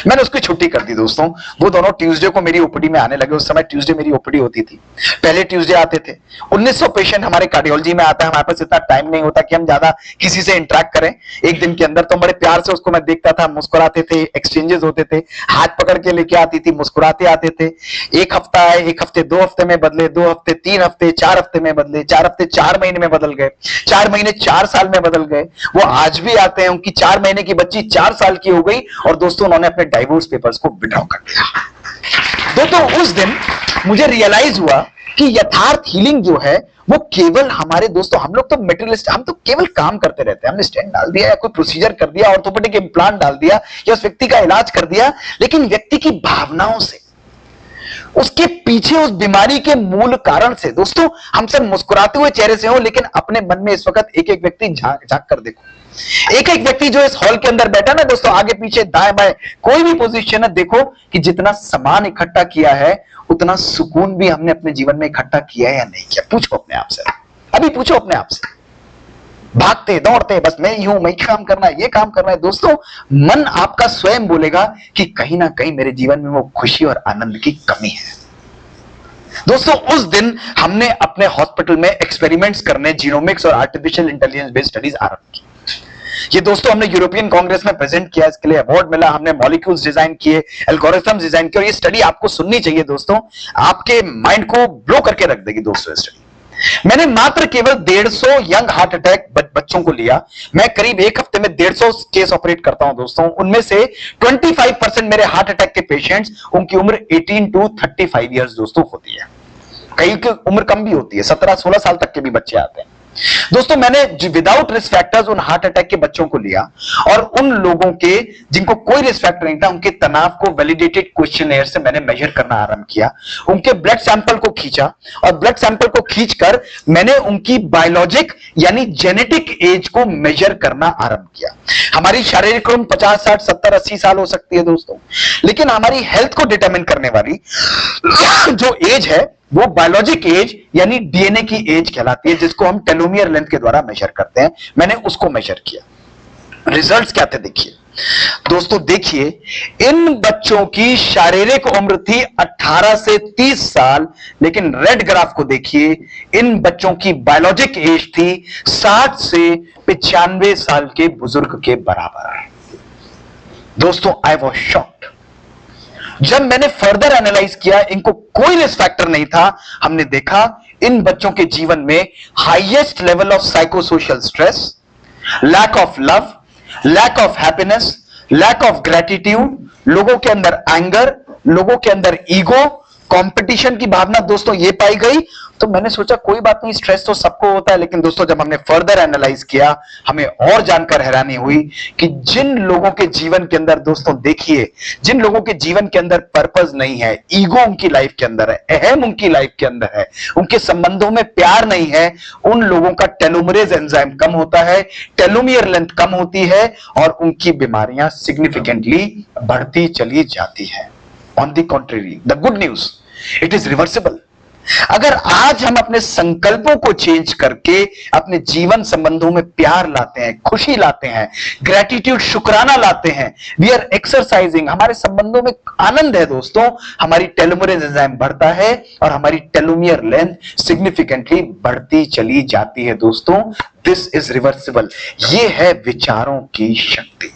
मैंने उसकी छुट्टी कर दी दोस्तों। वो दोनों ट्यूसडे को मेरी ओपीडी में आने लगे। उस समय ट्यूसडे मेरी ओपीडी होती थी, पहले ट्यूसडे आते थे। 1900 पेशेंट हमारे कार्डियोलॉजी में आता है, हमारे पास इतना टाइम नहीं होता कि हम ज्यादा किसी से इंटरेक्ट करें एक दिन के अंदर। तो बड़े प्यार से उसको मैं देखता था, मुस्कुराते थे, एक्सचेंजेस होते थे, हाथ पकड़ के लेके आती थी, मुस्कुराते आते थे। 1 हफ्ता आए, 1 हफ्ते 2 हफ्ते में बदले, 2 हफ्ते 3 हफ्ते, 4 हफ्ते में बदले, 4 हफ्ते 4 महीने में बदल गए, 4 महीने 4 साल में बदल गए। वो आज भी आते हैं, उनकी 4 महीने की बच्ची 4 साल की हो गई, और दोस्तों उन्होंने अपने डाइवोर्स पेपर्स को विड्रॉ कर दिया। दोस्तों उस दिन मुझे रियलाइज हुआ कि यथार्थ हीलिंग जो है वो केवल हमारे दोस्तों, हम लोग तो मेटेरियलिस्ट, हम तो केवल काम करते रहते हैं। हमने स्टेंट डाल दिया या कोई प्रोसीजर कर दिया, ऑर्थोपेडिक इम्प्लांट डाल दिया या उस व्यक्ति का इलाज कर दिया, लेकिन व्यक्ति की भावनाओं से, उसके पीछे उस बीमारी के मूल कारण से दोस्तों हम सब मुस्कुराते हुए चेहरे से हो, लेकिन अपने मन में इस वक्त एक एक व्यक्ति झांक कर देखो। एक एक व्यक्ति जो इस हॉल के अंदर बैठा ना दोस्तों, आगे पीछे दाएं बाएं कोई भी पोजीशन है, देखो कि जितना सामान इकट्ठा किया है उतना सुकून भी हमने अपने जीवन में इकट्ठा किया है या नहीं किया। पूछो अपने आप से, अभी पूछो अपने आप से। भागते दौड़ते बस मैं यूं, मैं काम करना है, ये काम करना है। दोस्तों मन आपका स्वयं बोलेगा कि कहीं ना कहीं मेरे जीवन में वो खुशी और आनंद की कमी है। दोस्तों उस दिन हमने अपने हॉस्पिटल में एक्सपेरिमेंट्स करने, जीनोमिक्स और आर्टिफिशियल इंटेलिजेंस बेस्ड स्टडीज आरंभ की। ये दोस्तों हमने यूरोपियन कांग्रेस में प्रेजेंट किया, इसके लिए अवार्ड मिला। हमने मॉलिक्यूल्स डिजाइन किए, एल्गोरिथम्स डिजाइन किए, और ये स्टडी आपको सुननी चाहिए दोस्तों, आपके माइंड को ब्लो करके रख देगी दोस्तों ये स्टडी। मैंने मात्र केवल 150 यंग हार्ट अटैक बच्चों को लिया। मैं करीब 1 हफ्ते में 150 केस ऑपरेट करता हूं दोस्तों। उनमें से 25% मेरे हार्ट अटैक के पेशेंट्स, उनकी उम्र 18 to 35 ईयर्स दोस्तों होती है। कई की उम्र कम भी होती है, 17-16 साल तक के भी बच्चे आते हैं। दोस्तों मैंने विदाउट रिस्क फैक्टर्स उन हार्ट अटैक के बच्चों को लिया, और उन लोगों के जिनको कोई रिस्क फैक्टर नहीं था, उनके तनाव को वैलिडेटेड क्वेश्चनेयर से मैंने मेजर करना आरंभ किया। उनके ब्लड सैंपल को खींचा, और ब्लड सैंपल को खींचकर मैंने उनकी बायोलॉजिक यानी जेनेटिक एज को मेजर करना आरंभ किया। हमारी शारीरिक उम्र 50, 60, 70, 80 साल हो सकती है दोस्तों, लेकिन हमारी हेल्थ को डिटरमिन करने वाली जो एज है वो बायोलॉजिक एज यानी डीएनए की एज कहलाती है, जिसको हम टेलोमियर लेंथ के द्वारा मेजर करते हैं। मैंने उसको मेजर किया। रिजल्ट्स क्या थे देखिए दोस्तों, देखिए इन बच्चों की शारीरिक उम्र थी 18 से 30 साल, लेकिन रेड ग्राफ को देखिए, इन बच्चों की बायोलॉजिक एज थी 60 से 95 साल के बुजुर्ग के बराबर। दोस्तों आई वॉज शॉक्ड। जब मैंने फर्दर एनालाइज किया, इनको कोई रिस्क फैक्टर नहीं था। हमने देखा इन बच्चों के जीवन में highest level of psychosocial stress, lack of love, lack of happiness, lack of gratitude, लोगों के अंदर एंगर, लोगों के अंदर ईगो, कंपटीशन की भावना दोस्तों ये पाई गई। तो मैंने सोचा कोई बात नहीं, स्ट्रेस तो सबको होता है, लेकिन दोस्तों जब हमने फर्दर एनालाइज किया हमें और जानकर हैरानी हुई कि जिन लोगों के जीवन के अंदर दोस्तों देखिए, जिन लोगों के जीवन के अंदर पर्पस नहीं है, ईगो उनकी लाइफ के अंदर है, अहम उनकी लाइफ के अंदर है, उनके संबंधों में प्यार नहीं है, उन लोगों का टेलोमरेज एंजाइम कम होता है, टेलोमियर लेंथ कम होती है और उनकी बीमारियां सिग्निफिकेंटली बढ़ती चली जाती है। On the contrary, the good news, it is reversible. अगर आज हम अपने संकल्पों को चेंज करके अपने जीवन संबंधों में प्यार लाते हैं, खुशी लाते हैं, ग्रेटिट्यूड, शुक्राना लाते हैं, वी आर एक्सरसाइजिंग, हमारे संबंधों में आनंद है दोस्तों, हमारी टेलोमरेज एंजाइम बढ़ता है और हमारी टेलोमियर लेंथ सिग्निफिकेंटली बढ़ती चली जाती है दोस्तों। This is reversible. ये है विचारों की शक्ति।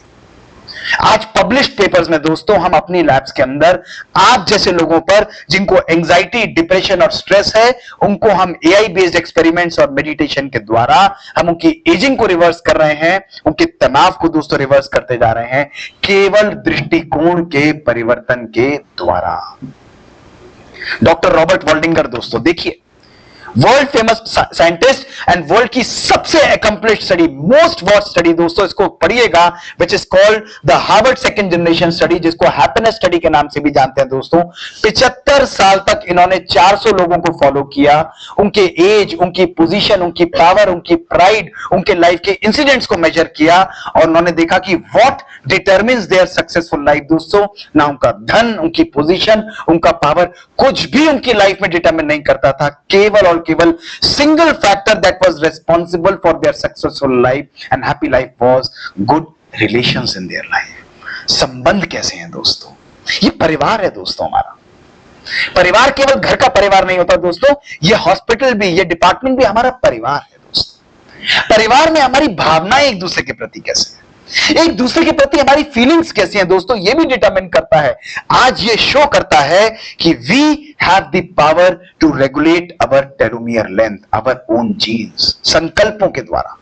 आज पब्लिश्ड पेपर्स में दोस्तों हम अपनी लैब्स के अंदर आप जैसे लोगों पर जिनको एंजाइटी, डिप्रेशन और स्ट्रेस है, उनको हम एआई बेस्ड एक्सपेरिमेंट्स और मेडिटेशन के द्वारा हम उनकी एजिंग को रिवर्स कर रहे हैं, उनके तनाव को दोस्तों रिवर्स करते जा रहे हैं, केवल दृष्टिकोण के परिवर्तन के द्वारा। डॉक्टर रॉबर्ट वाल्डिंगर दोस्तों देखिए, world famous scientist and world की सबसे accomplished study, most watch study दोस्तों, इसको पढ़िएगा, which is called the Harvard second generation study, जिसको हैप्पीनेस स्टडी के नाम से भी जानते हैं दोस्तों। 75 साल तक इन्होंने 400 लोगों को फॉलो किया, उनके एज, उनकी पोजीशन, उनकी पावर, उनकी प्राइड, उनके लाइफ के इंसिडेंट्स को मेजर किया और उन्होंने देखा कि what determines their successful life दोस्तों, ना उनका धन, उनकी पोजीशन, उनका पावर, कुछ भी उनकी लाइफ में डिटरमिन नहीं करता था, केवल और केवल single factor that was responsible for their successful life and happy life was good relations in their life. संबंध कैसे हैं दोस्तों? ये परिवार है दोस्तों हमारा। परिवार केवल घर का परिवार नहीं होता दोस्तों, ये हॉस्पिटल भी, ये डिपार्टमेंट भी हमारा परिवार है दोस्तों। परिवार में हमारी भावनाएं एक दूसरे के प्रति कैसे हैं, एक दूसरे के प्रति हमारी फीलिंग्स कैसी हैं दोस्तों, ये भी डिटरमिन करता है। आज ये शो करता है कि we have the power to regulate our telomere length, our own genes, संकल्पों के द्वारा।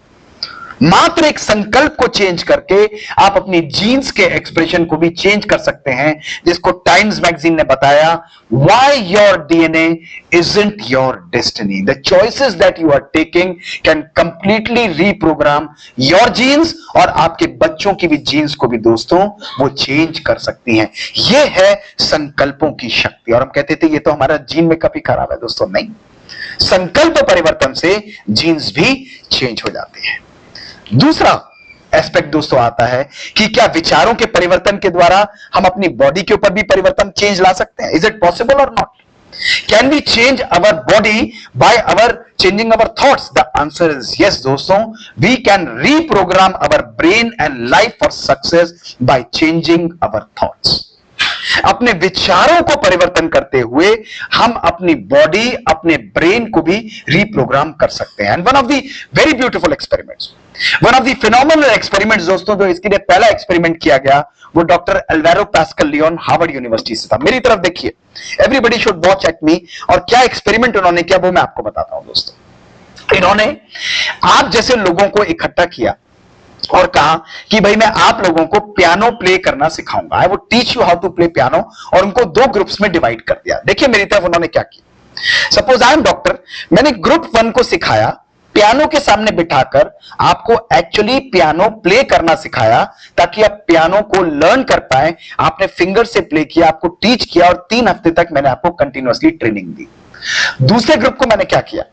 मात्र एक संकल्प को चेंज करके आप अपनी जीन्स के एक्सप्रेशन को भी चेंज कर सकते हैं, जिसको टाइम्स मैगजीन ने बताया, why your DNA isn't your destiny, the choices that you are taking can completely reprogram your genes, और आपके बच्चों की भी जीन्स को भी दोस्तों वो चेंज कर सकती हैं। ये है संकल्पों की शक्ति। और हम कहते थे ये तो हमारा जीन में कभी खराब है दोस्तों, नहीं, संकल्प परिवर्तन से जीन्स भी चेंज हो जाती है। दूसरा एस्पेक्ट दोस्तों आता है कि क्या विचारों के परिवर्तन के द्वारा हम अपनी बॉडी के ऊपर भी परिवर्तन, चेंज ला सकते हैं? Is it possible or not? Can we change our body by our changing our thoughts? The answer is yes दोस्तों, we can reprogram our brain and life for success by changing our thoughts. अपने विचारों को परिवर्तन करते हुए हम अपनी body, अपने ब्रेन को भी रीप्रोग्राम कर सकते हैं। And one of the very beautiful experiments, one of the phenomenal experiments दोस्तों, जो इसके लिए पहला एक्सपेरिमेंट किया गया वो doctor Alvaro Pascual Leone, Harvard University से था। मेरी तरफ देखिए, everybody should watch at me. और क्या एक्सपेरिमेंट उन्होंने किया वो मैं आपको बताता हूं दोस्तों। इन्होंने आप जैसे लोगों को इकट्ठा किया और कहा कि भाई मैं आप लोगों को पियानो प्ले करना सिखाऊंगा, I would teach you how to play piano, और उनको 2 ग्रुप्स में डिवाइड कर दिया। देखिए मेरी तरफ उन्होंने क्या किया। सपोज आई एम डॉक्टर, मैंने ग्रुप 1 को सिखाया, पियानो के सामने बिठाकर आपको एक्चुअली पियानो प्ले करना सिखाया ताकि आप पियानो को लर्न कर पाए। आपने फिंगर से प्ले किया, आपको टीच किया और 3 हफ्ते तक मैंने आपको कंटिन्यूअसली ट्रेनिंग दी। दूसरे ग्रुप को मैंने क्या किया,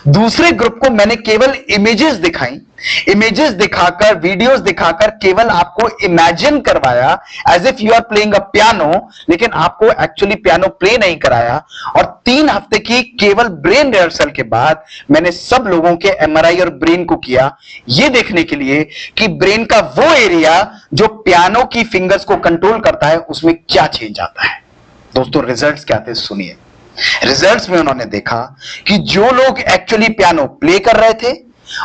दूसरे ग्रुप को मैंने केवल इमेजेस दिखाई, इमेजेस दिखाकर, वीडियोस दिखाकर केवल आपको इमेजिन करवाया as if you are playing a piano, लेकिन आपको एक्चुअली पियानो प्ले नहीं कराया। और 3 हफ्ते की केवल ब्रेन रिहर्सल के बाद मैंने सब लोगों के एमआरआई और ब्रेन को किया, यह देखने के लिए कि ब्रेन का वो एरिया जो पियानो की फिंगर्स को कंट्रोल करता है उसमें क्या चेंज आता है। दोस्तों रिजल्ट्स क्या थे सुनिए। रिजल्ट्स में उन्होंने देखा कि जो लोग एक्चुअली पियानो प्ले कर रहे थे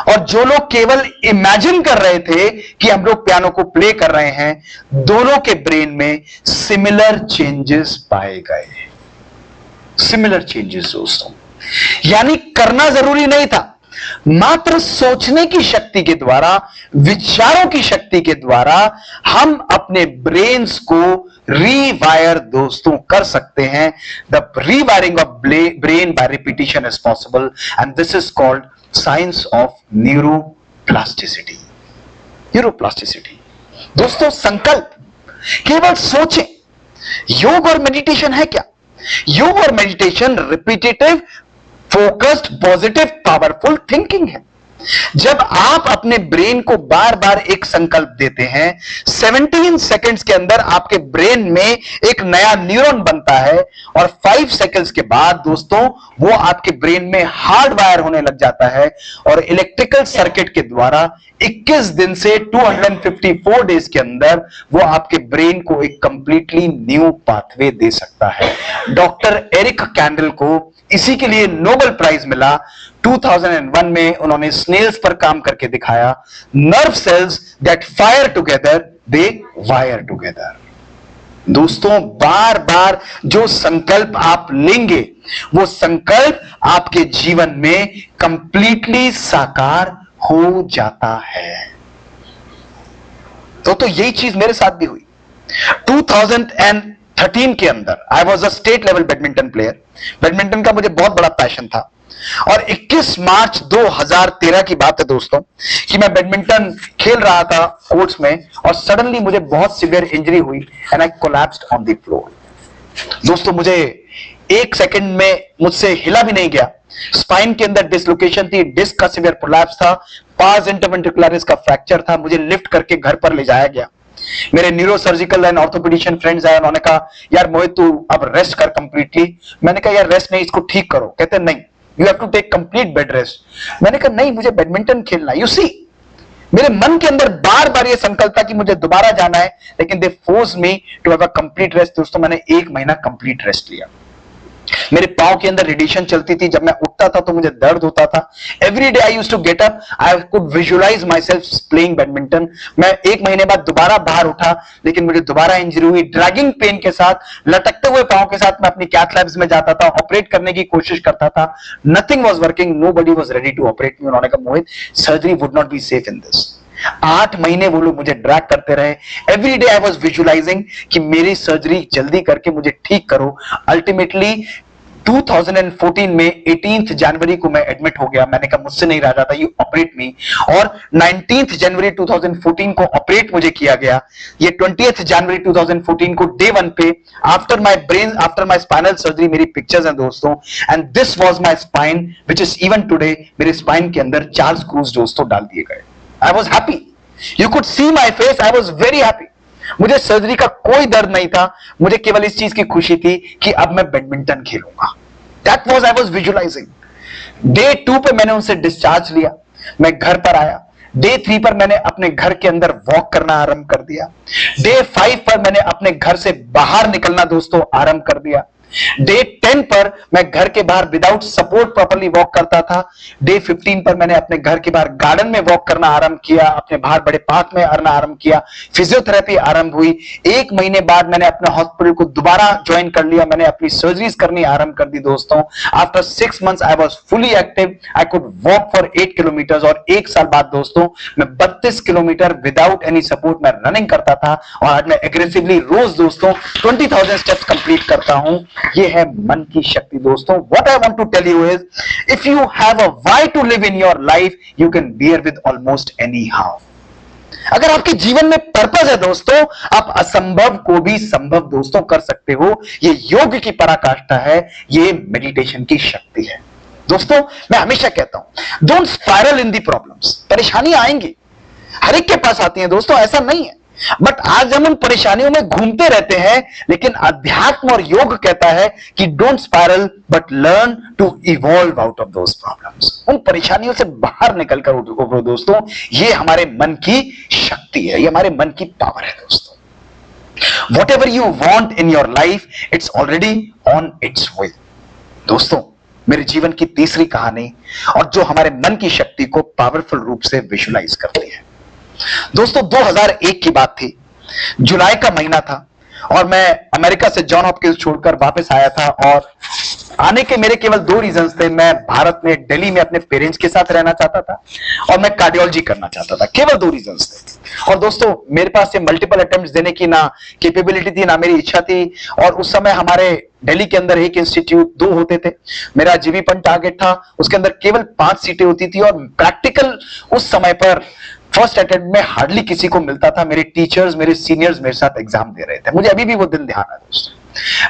और जो लोग केवल इमेजिन कर रहे थे कि हम लोग पियानो को प्ले कर रहे हैं, दोनों के ब्रेन में सिमिलर चेंजेस पाए गए। सिमिलर चेंजेस दोस्तों, यानी करना जरूरी नहीं था, मात्र सोचने की शक्ति के द्वारा, विचारों की शक्ति के द्वारा हम अपने ब्रेन्स को रीवायर दोस्तों कर सकते हैं। The rewiring of brain bye repetition is possible and this is called science of neuroplasticity. Neuroplasticity दोस्तों, संकल्प केवल सोचें। योग और मेडिटेशन है क्या? योग और meditation repetitive, focused, positive, powerful thinking है। जब आप अपने ब्रेन को बार बार एक संकल्प देते हैं, 17 सेकंड्स के अंदर आपके ब्रेन में एक नया न्यूरॉन बनता है और 5 सेकंड्स के बाद दोस्तों वो आपके ब्रेन में हार्ड वायर होने लग जाता है और इलेक्ट्रिकल सर्किट के द्वारा 21 दिन से 254 डेज के अंदर वो आपके ब्रेन को एक कंप्लीटली न्यू पाथवे दे सकता है। डॉक्टर एरिक कैंडल को इसी के लिए नोबेल प्राइज मिला। 2001 में उन्होंने स्नेल्स पर काम करके दिखाया, nerve cells that fire together they wire together. दोस्तों, बार बार जो संकल्प आप लेंगे वो संकल्प आपके जीवन में कंप्लीटली साकार हो जाता है। तो यही चीज मेरे साथ भी हुई। 2013 के अंदर I was a state level badminton player. Badminton का मुझे बहुत बड़ा पैशन था और 21 मार्च 2013 की बात है दोस्तों कि मैं बैडमिंटन खेल रहा था कोर्ट्स में और सडनली मुझे बहुत सीवियर इंजरी हुई and I collapsed on the floor. दोस्तों, मुझे 1 सेकंड में मुझसे हिला भी नहीं गया। स्पाइन के अंदर डिसलोकेशन थी, डिस्क का सीवियर प्रोलैप्स था, पार्स इंटरवेंट्रिकुलरिस का फ्रैक्चर था। मुझे लिफ्ट करके घर पर ले जाया गया। मेरे neuro surgical and orthopedician friends आए, उन्होंने कहा यार मोहित तू अब रेस्ट कर कंप्लीटली। मैंने कहा यार रेस्ट नहीं, इसको ठीक करो। कहते नहीं, you have to take complete bed rest. मैंने कहा नहीं, मुझे बैडमिंटन खेलना। यू सी, मेरे मन के अंदर बार बार ये संकल्प था कि मुझे दोबारा जाना है, लेकिन they force me to have a complete rest. दोस्तों, मैंने 1 महीना कंप्लीट रेस्ट लिया। मेरे पांव के अंदर रेडिएशन चलती थी, जब मैं उठता था तो मुझे दर्द होता था। Every day I used to get up, I could visualize myself playing badminton. मैं 1 महीने बाद दोबारा बाहर उठा, लेकिन मुझे दोबारा इंजरी हुई। ड्रैगिंग पेन के साथ, लटकते हुए पांव के साथ मैं अपनी कैथ लैब्स में जाता था, ऑपरेट करने की कोशिश करता था। Nothing was working, nobody was ready to operate me. उन्होंने कहा Mohit, surgery would not be safe in this. 8 महीने वो लोग मुझे ड्रैग करते रहे। Every day I was visualising कि मेरी सर्जरी जल्दी करके मुझे ठीक करो। अल्टीमेटली 2014 में 18 जनवरी को मैं एडमिट हो गया। मैंने कहा मुझसे नहीं रहा जाता, यू ऑपरेट मी। और 19 जनवरी 2014 को ऑपरेट मुझे किया गया। ये 20 जनवरी 2014 को डे 1 पे आफ्टर माय स्पाइनल सर्जरी मेरी पिक्चर्स हैं दोस्तों। And this was my spine which is even today. मेरे स्पाइन के अंदर 4 स्क्रूज दोस्तों डाल दिए गए। I was happy, you could see my face, I was very happy. मुझे सर्जरी का कोई दर्द नहीं था, मुझे केवल इस चीज की खुशी थी कि अब मैं बैडमिंटन खेलूंगा। That was I was visualising. Day 2 पे मैंने उनसे डिस्चार्ज लिया, मैं घर पर आया। डे 3 पर मैंने अपने घर के अंदर वॉक करना आरंभ कर दिया। डे 5 पर मैंने अपने घर से बाहर निकलना दोस्तों आरंभ कर दिया। डे 10 पर मैं घर के बाहर विदाउट सपोर्ट प्रॉपर्ली वॉक करता था। डे 15 पर मैंने अपने घर के बाहर गार्डन में वॉक करना आरंभ किया, अपने बाहर बड़े पार्क में करना आरंभ किया। फिजियोथेरेपी आरंभ हुई। 1 महीने बाद मैंने अपने हॉस्पिटल को दोबारा ज्वाइन कर लिया। मैंने अपनी सर्जरीज करनी आरंभ कर दी दोस्तों। After 6 months I was fully active, I could walk for 8 kilometre. और 1 साल बाद दोस्तों मैं 32 किलोमीटर विदाउट एनी सपोर्ट मैं रनिंग करता था और आज मैं एग्रेसिवली रोज दोस्तों 20,000 स्टेप्स कंप्लीट करता हूं। ये है मन की शक्ति दोस्तों। What I want to tell you is, if you have a why to live in your life, you can bear with almost anyhow. अगर आपके जीवन में पर्पस है दोस्तों, आप असंभव को भी संभव दोस्तों कर सकते हो। ये योग की पराकाष्ठा है, ये मेडिटेशन की शक्ति है दोस्तों। मैं हमेशा कहता हूं, don't spiral in the problems. परेशानी आएंगी, हर एक के पास आती है दोस्तों, ऐसा नहीं है। बट आज हम उन परेशानियों में घूमते रहते हैं, लेकिन अध्यात्म और योग कहता है कि don't spiral but learn to evolve out of those problems. उन परेशानियों से बाहर निकलकर उठो दोस्तों। ये हमारे मन की शक्ति है, ये हमारे मन की पावर है दोस्तों। Whatever you want in your life, it's already on its way. दोस्तों, मेरे जीवन की तीसरी कहानी और जो हमारे मन की शक्ति को पावरफुल रूप से विजुलाइज करती है दोस्तों, 2001 की बात थी। जुलाई का महीना था और मैं अमेरिका से जॉन हॉपकिंस छोड़कर वापस आया था और आने के मेरे केवल दो रीजंस थे। मैं भारत में दिल्ली में अपने पेरेंट्स के साथ रहना चाहता था और मैं कार्डियोलॉजी करना चाहता था। केवल दो रीजंस थे। और दोस्तों मेरे पास ये मल्टीपल अटेम्प्ट्स देने की ना कैपेबिलिटी थी, ना मेरी इच्छा थी। और उस समय हमारे दिल्ली के अंदर एक इंस्टीट्यूट दो होते थे। मेरा जीवीपन टारगेट था, उसके अंदर केवल 5 सीटें होती थी और प्रैक्टिकल उस समय पर फर्स्ट अटेम्प्ट में हार्डली किसी को मिलता था। मेरे टीचर्स, मेरे सीनियर्स मेरे साथ एग्जाम दे रहे थे। मुझे अभी भी वो दिन ध्यान है दोस्तों।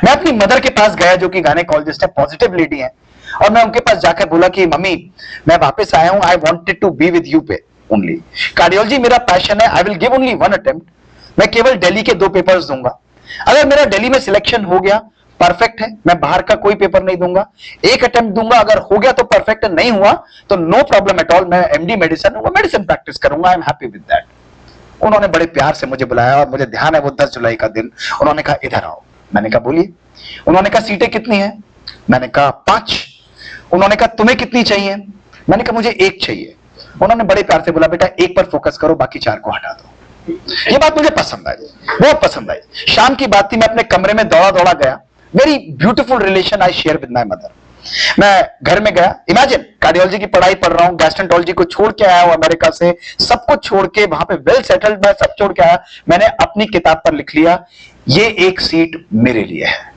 मैं अपनी मदर के पास गया जो कि गायनेकोलॉजिस्ट है, पॉजिटिव लेडी है, और मैं उनके पास जाकर बोला कि मम्मी मैं वापस आया हूं, I wanted to be with you पे ओनली। कार्डियोलॉजी मेरा पैशन है, I will give only 1 attempt. मैं केवल दिल्ली के 2 पेपर्स दूंगा। अगर मेरा दिल्ली में सिलेक्शन हो गया परफेक्ट है, मैं बाहर का कोई पेपर नहीं दूंगा। 1 अटेम्प्ट दूंगा, अगर हो गया तो परफेक्ट, नहीं हुआ तो नो प्रॉब्लम एट ऑल, मैं एमडी मेडिसिन दूंगा, मेडिसिन प्रैक्टिस करूंगा, I am happy with that. उन्होंने बड़े प्यार से मुझे बुलाया और मुझे ध्यान है वो 10 जुलाई का दिन। उन्होंने कहा इधर आओ। मैंने कहा बोलिए। उन्होंने कहा सीटें कितनी हैं? मैंने कहा 5। उन्होंने कहा तुम्हें कितनी चाहिए? मैंने कहा मुझे 1 चाहिए। उन्होंने बड़े प्यार से बोला बेटा 1 पर फोकस करो, बाकी 4 को हटा दो। ये बात मुझे पसंद आई, बहुत पसंद आई। शाम की बात थी, मैं अपने कमरे में दौड़ा दौड़ा गया। Very beautiful relation I share with my mother. मैं घर में गया, इमेजिन कार्डियोलॉजी की पढ़ाई पढ़ रहा हूं, गैस्ट्रोएंटरोलॉजी को छोड़ के आया हूं अमेरिका से, सब कुछ छोड़ के वहां पे वेल सेटल्ड, मैं सब छोड़ के आया। मैंने अपनी किताब पर लिख लिया ये 1 सीट मेरे लिए है।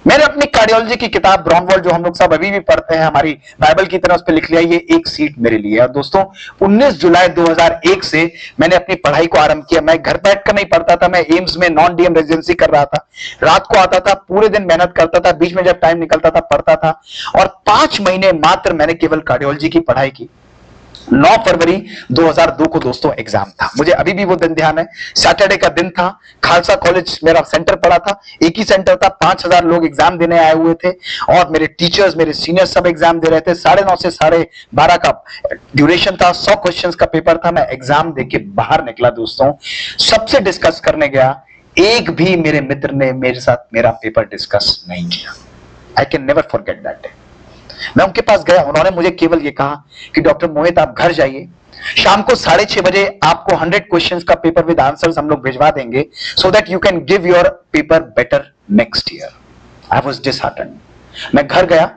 मैंने अपनी कार्डियोलॉजी की किताब ब्राउनवॉल जो हम लोग सब अभी भी पढ़ते हैं, हमारी बाइबल की तरह, उस पर लिख लिया ये 1 सीट मेरे लिए। और दोस्तों 19 जुलाई 2001 से मैंने अपनी पढ़ाई को आरंभ किया। मैं घर बैठकर नहीं पढ़ता था, मैं एम्स में नॉन डीएम रेजिडेंसी कर रहा था। रात को आता था, पूरे दिन मेहनत करता था, बीच में जब टाइम निकलता था पढ़ता था। और 5 महीने मात्र मैंने केवल कार्डियोलॉजी की पढ़ाई की। 9 फरवरी 2002 को दोस्तों एग्जाम था। मुझे अभी भी वो दिन ध्यान है, सैटरडे का दिन था। खालसा कॉलेज मेरा सेंटर पड़ा था, एक ही सेंटर था, 5000 लोग एग्जाम देने आए हुए थे और मेरे टीचर्स, मेरे सीनियर्स सब एग्जाम दे रहे थे। 9:30 से 12:30 का ड्यूरेशन था, 100 क्वेश्चंस का पेपर था। मैं एग्जाम देके बाहर निकला दोस्तों, सबसे डिस्कस करने गया, एक भी मेरे मित्र ने मेरे साथ मेरा पेपर डिस्कस नहीं किया। I can never forget that day. मैं उनके पास गया, उन्होंने मुझे केवल ये कहा कि डॉक्टर मोहित आप घर जाइए, शाम को 6:30 बजे आपको 100 क्वेश्चंस का पेपर विद आंसर्स हम लोग भिजवा देंगे, so that you can give your paper better next year. I was disheartened. मैं घर गया,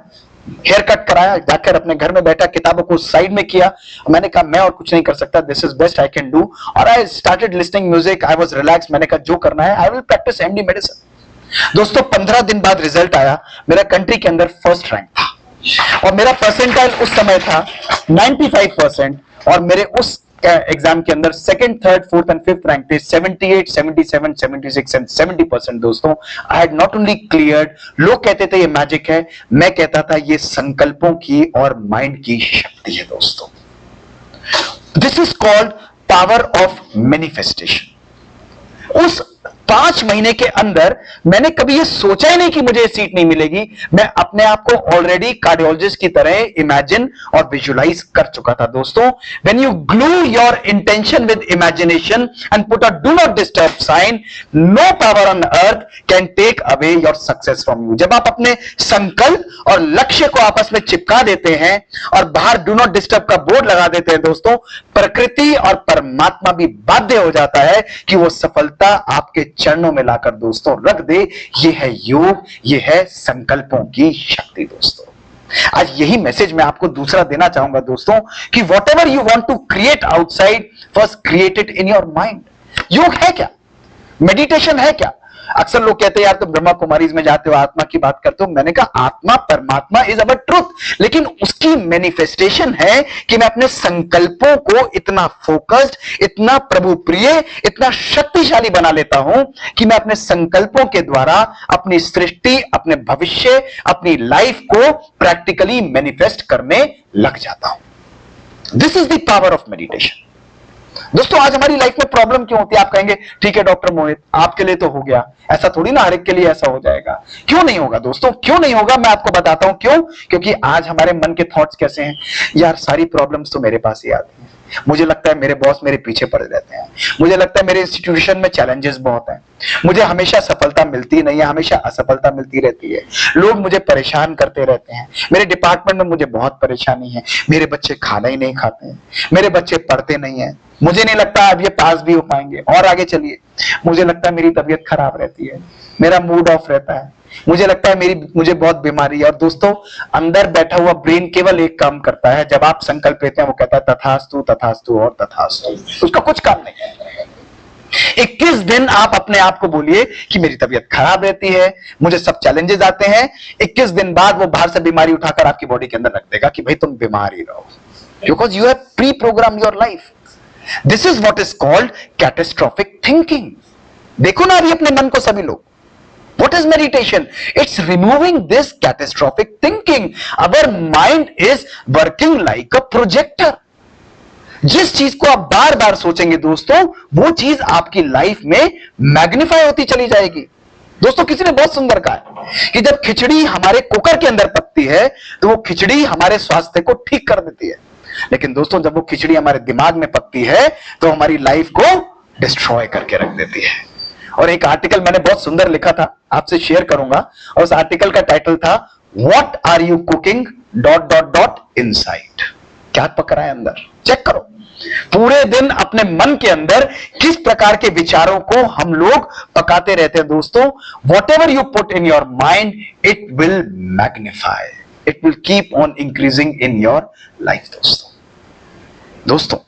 हेयर कट कराया, जाकर अपने घर में बैठा, किताबों को साइड में किया। मैंने कहा मैं और कुछ नहीं कर सकता, this is best I can do. और I started listening music, I was relax. मैंने कहा जो करना है I will practise MD medicine. दोस्तों 15 दिन बाद रिजल्ट आया, मेरा कंट्री के अंदर फर्स्ट रैंक था और मेरा परसेंटाइल उस समय था 95% और मेरे उस एग्जाम के अंदर second, third, fourth and fifth rank थे 78, 77, 76 एंड 70%। दोस्तों I had not only cleared, लोग कहते थे ये मैजिक है, मैं कहता था ये संकल्पों की और माइंड की शक्ति है। दोस्तों this is called power of manifestation. उस 5 महीने के अंदर मैंने कभी ये सोचा ही नहीं कि मुझे सीट नहीं मिलेगी। मैं अपने आप को ऑलरेडी कार्डियोलॉजिस्ट की तरह इमेजिन और विजुलाइज कर चुका था। दोस्तों when you glue your intention with imagination and put a do not disturb sign, no power on earth can take away your success from you. जब आप अपने संकल्प और लक्ष्य को आपस में चिपका देते हैं और बाहर डू नॉट डिस्टर्ब का बोर्ड लगा देते हैं, दोस्तों प्रकृति और परमात्मा भी बाध्य हो जाता है कि वो सफलता आपके चरणों में लाकर दोस्तों रख दे। ये है योग, ये है संकल्पों की शक्ति। दोस्तों आज यही मैसेज मैं आपको दूसरा देना चाहूंगा दोस्तों कि whatever you want to create outside, first create it in your mind. Yoga है क्या? मेडिटेशन है क्या? अक्सर लोग कहते हैं यार तुम ब्रह्मा कुमारीज में जाते हो, आत्मा की बात करते हो। मैंने कहा आत्मा परमात्मा इज अवर ट्रुथ, लेकिन उसकी मैनिफेस्टेशन है कि मैं अपने संकल्पों को इतना फोकस्ड, इतना प्रभु प्रिय, इतना शक्तिशाली बना लेता हूं कि मैं अपने संकल्पों के द्वारा अपनी सृष्टि, अपने भविष्य, अपनी लाइफ को प्रैक्टिकली मैनिफेस्ट करने लग जाता हूं। This is the power of meditation. दोस्तों आज हमारी लाइफ में प्रॉब्लम क्यों होती है? आप कहेंगे ठीक है डॉक्टर मोहित आपके लिए तो हो गया, ऐसा थोड़ी ना हर एक के लिए ऐसा हो जाएगा। क्यों नहीं होगा दोस्तों? क्यों नहीं होगा मैं आपको बताता हूं क्यों। क्योंकि आज हमारे मन के थॉट्स कैसे हैं, यार सारी प्रॉब्लम्स तो मेरे पास ही आती हैं, मुझे लगता है मेरे बॉस मेरे पीछे पड़े रहते हैं, मुझे लगता है मेरे इंस्टीट्यूशन में चैलेंजेस बहुत हैं, मुझे हमेशा सफलता मिलती नहीं है, हमेशा असफलता मिलती रहती है, लोग मुझे परेशान करते रहते हैं, मेरे डिपार्टमेंट में मुझे बहुत परेशानी है, मेरे बच्चे खाना ही नहीं खाते हैं, मेरे बच्चे पढ़ते नहीं है, मुझे नहीं लगता अब ये पास भी हो पाएंगे, और आगे चलिए, मुझे लगता है मेरी तबीयत खराब रहती है, मेरा मूड ऑफ रहता है, मुझे लगता है मुझे बहुत बीमारी है। और दोस्तों, अंदर बैठा हुआ ब्रेन केवल एक काम करता है, जब आप संकल्प लेते हैं वो कहता है तथास्तु तथास्तु और तथास्तु, उसका कुछ काम नहीं है। 21 दिन आप अपने आप को बोलिए कि मेरी तबीयत खराब रहती है, मुझे सब चैलेंजेस आते हैं। 21 दिन बाद वो बाहर से बीमारी उठाकर आपकी बॉडी के अंदर रख देगा कि भाई तुम बीमार ही रहो, because you have pre programme your life. This is what is called catastrophic thinking. देखो ना अभी अपने मन को सभी लोग, what is meditation? It's removing this catastrophic thinking. Our mind is working like a projector. जिस चीज को आप बार बार सोचेंगे दोस्तों, वो चीज आपकी लाइफ में मैग्नीफाई होती चली जाएगी। दोस्तों, किसी ने बहुत सुंदर कहा है कि जब खिचड़ी हमारे कुकर के अंदर पकती है तो वो खिचड़ी हमारे स्वास्थ्य को ठीक कर देती है, लेकिन दोस्तों जब वो खिचड़ी हमारे दिमाग में पकती है तो हमारी लाइफ को डिस्ट्रॉय करके रख देती है। और एक आर्टिकल मैंने बहुत सुंदर लिखा था, आपसे शेयर करूंगा, और उस आर्टिकल का टाइटल था what are you cooking ... inside. क्या पक रहा है अंदर, चेक करो। पूरे दिन अपने मन के अंदर किस प्रकार के विचारों को हम लोग पकाते रहते हैं दोस्तों। Whatever you put in your mind, it will magnify, it will keep on increasing in your life. दोस्तों,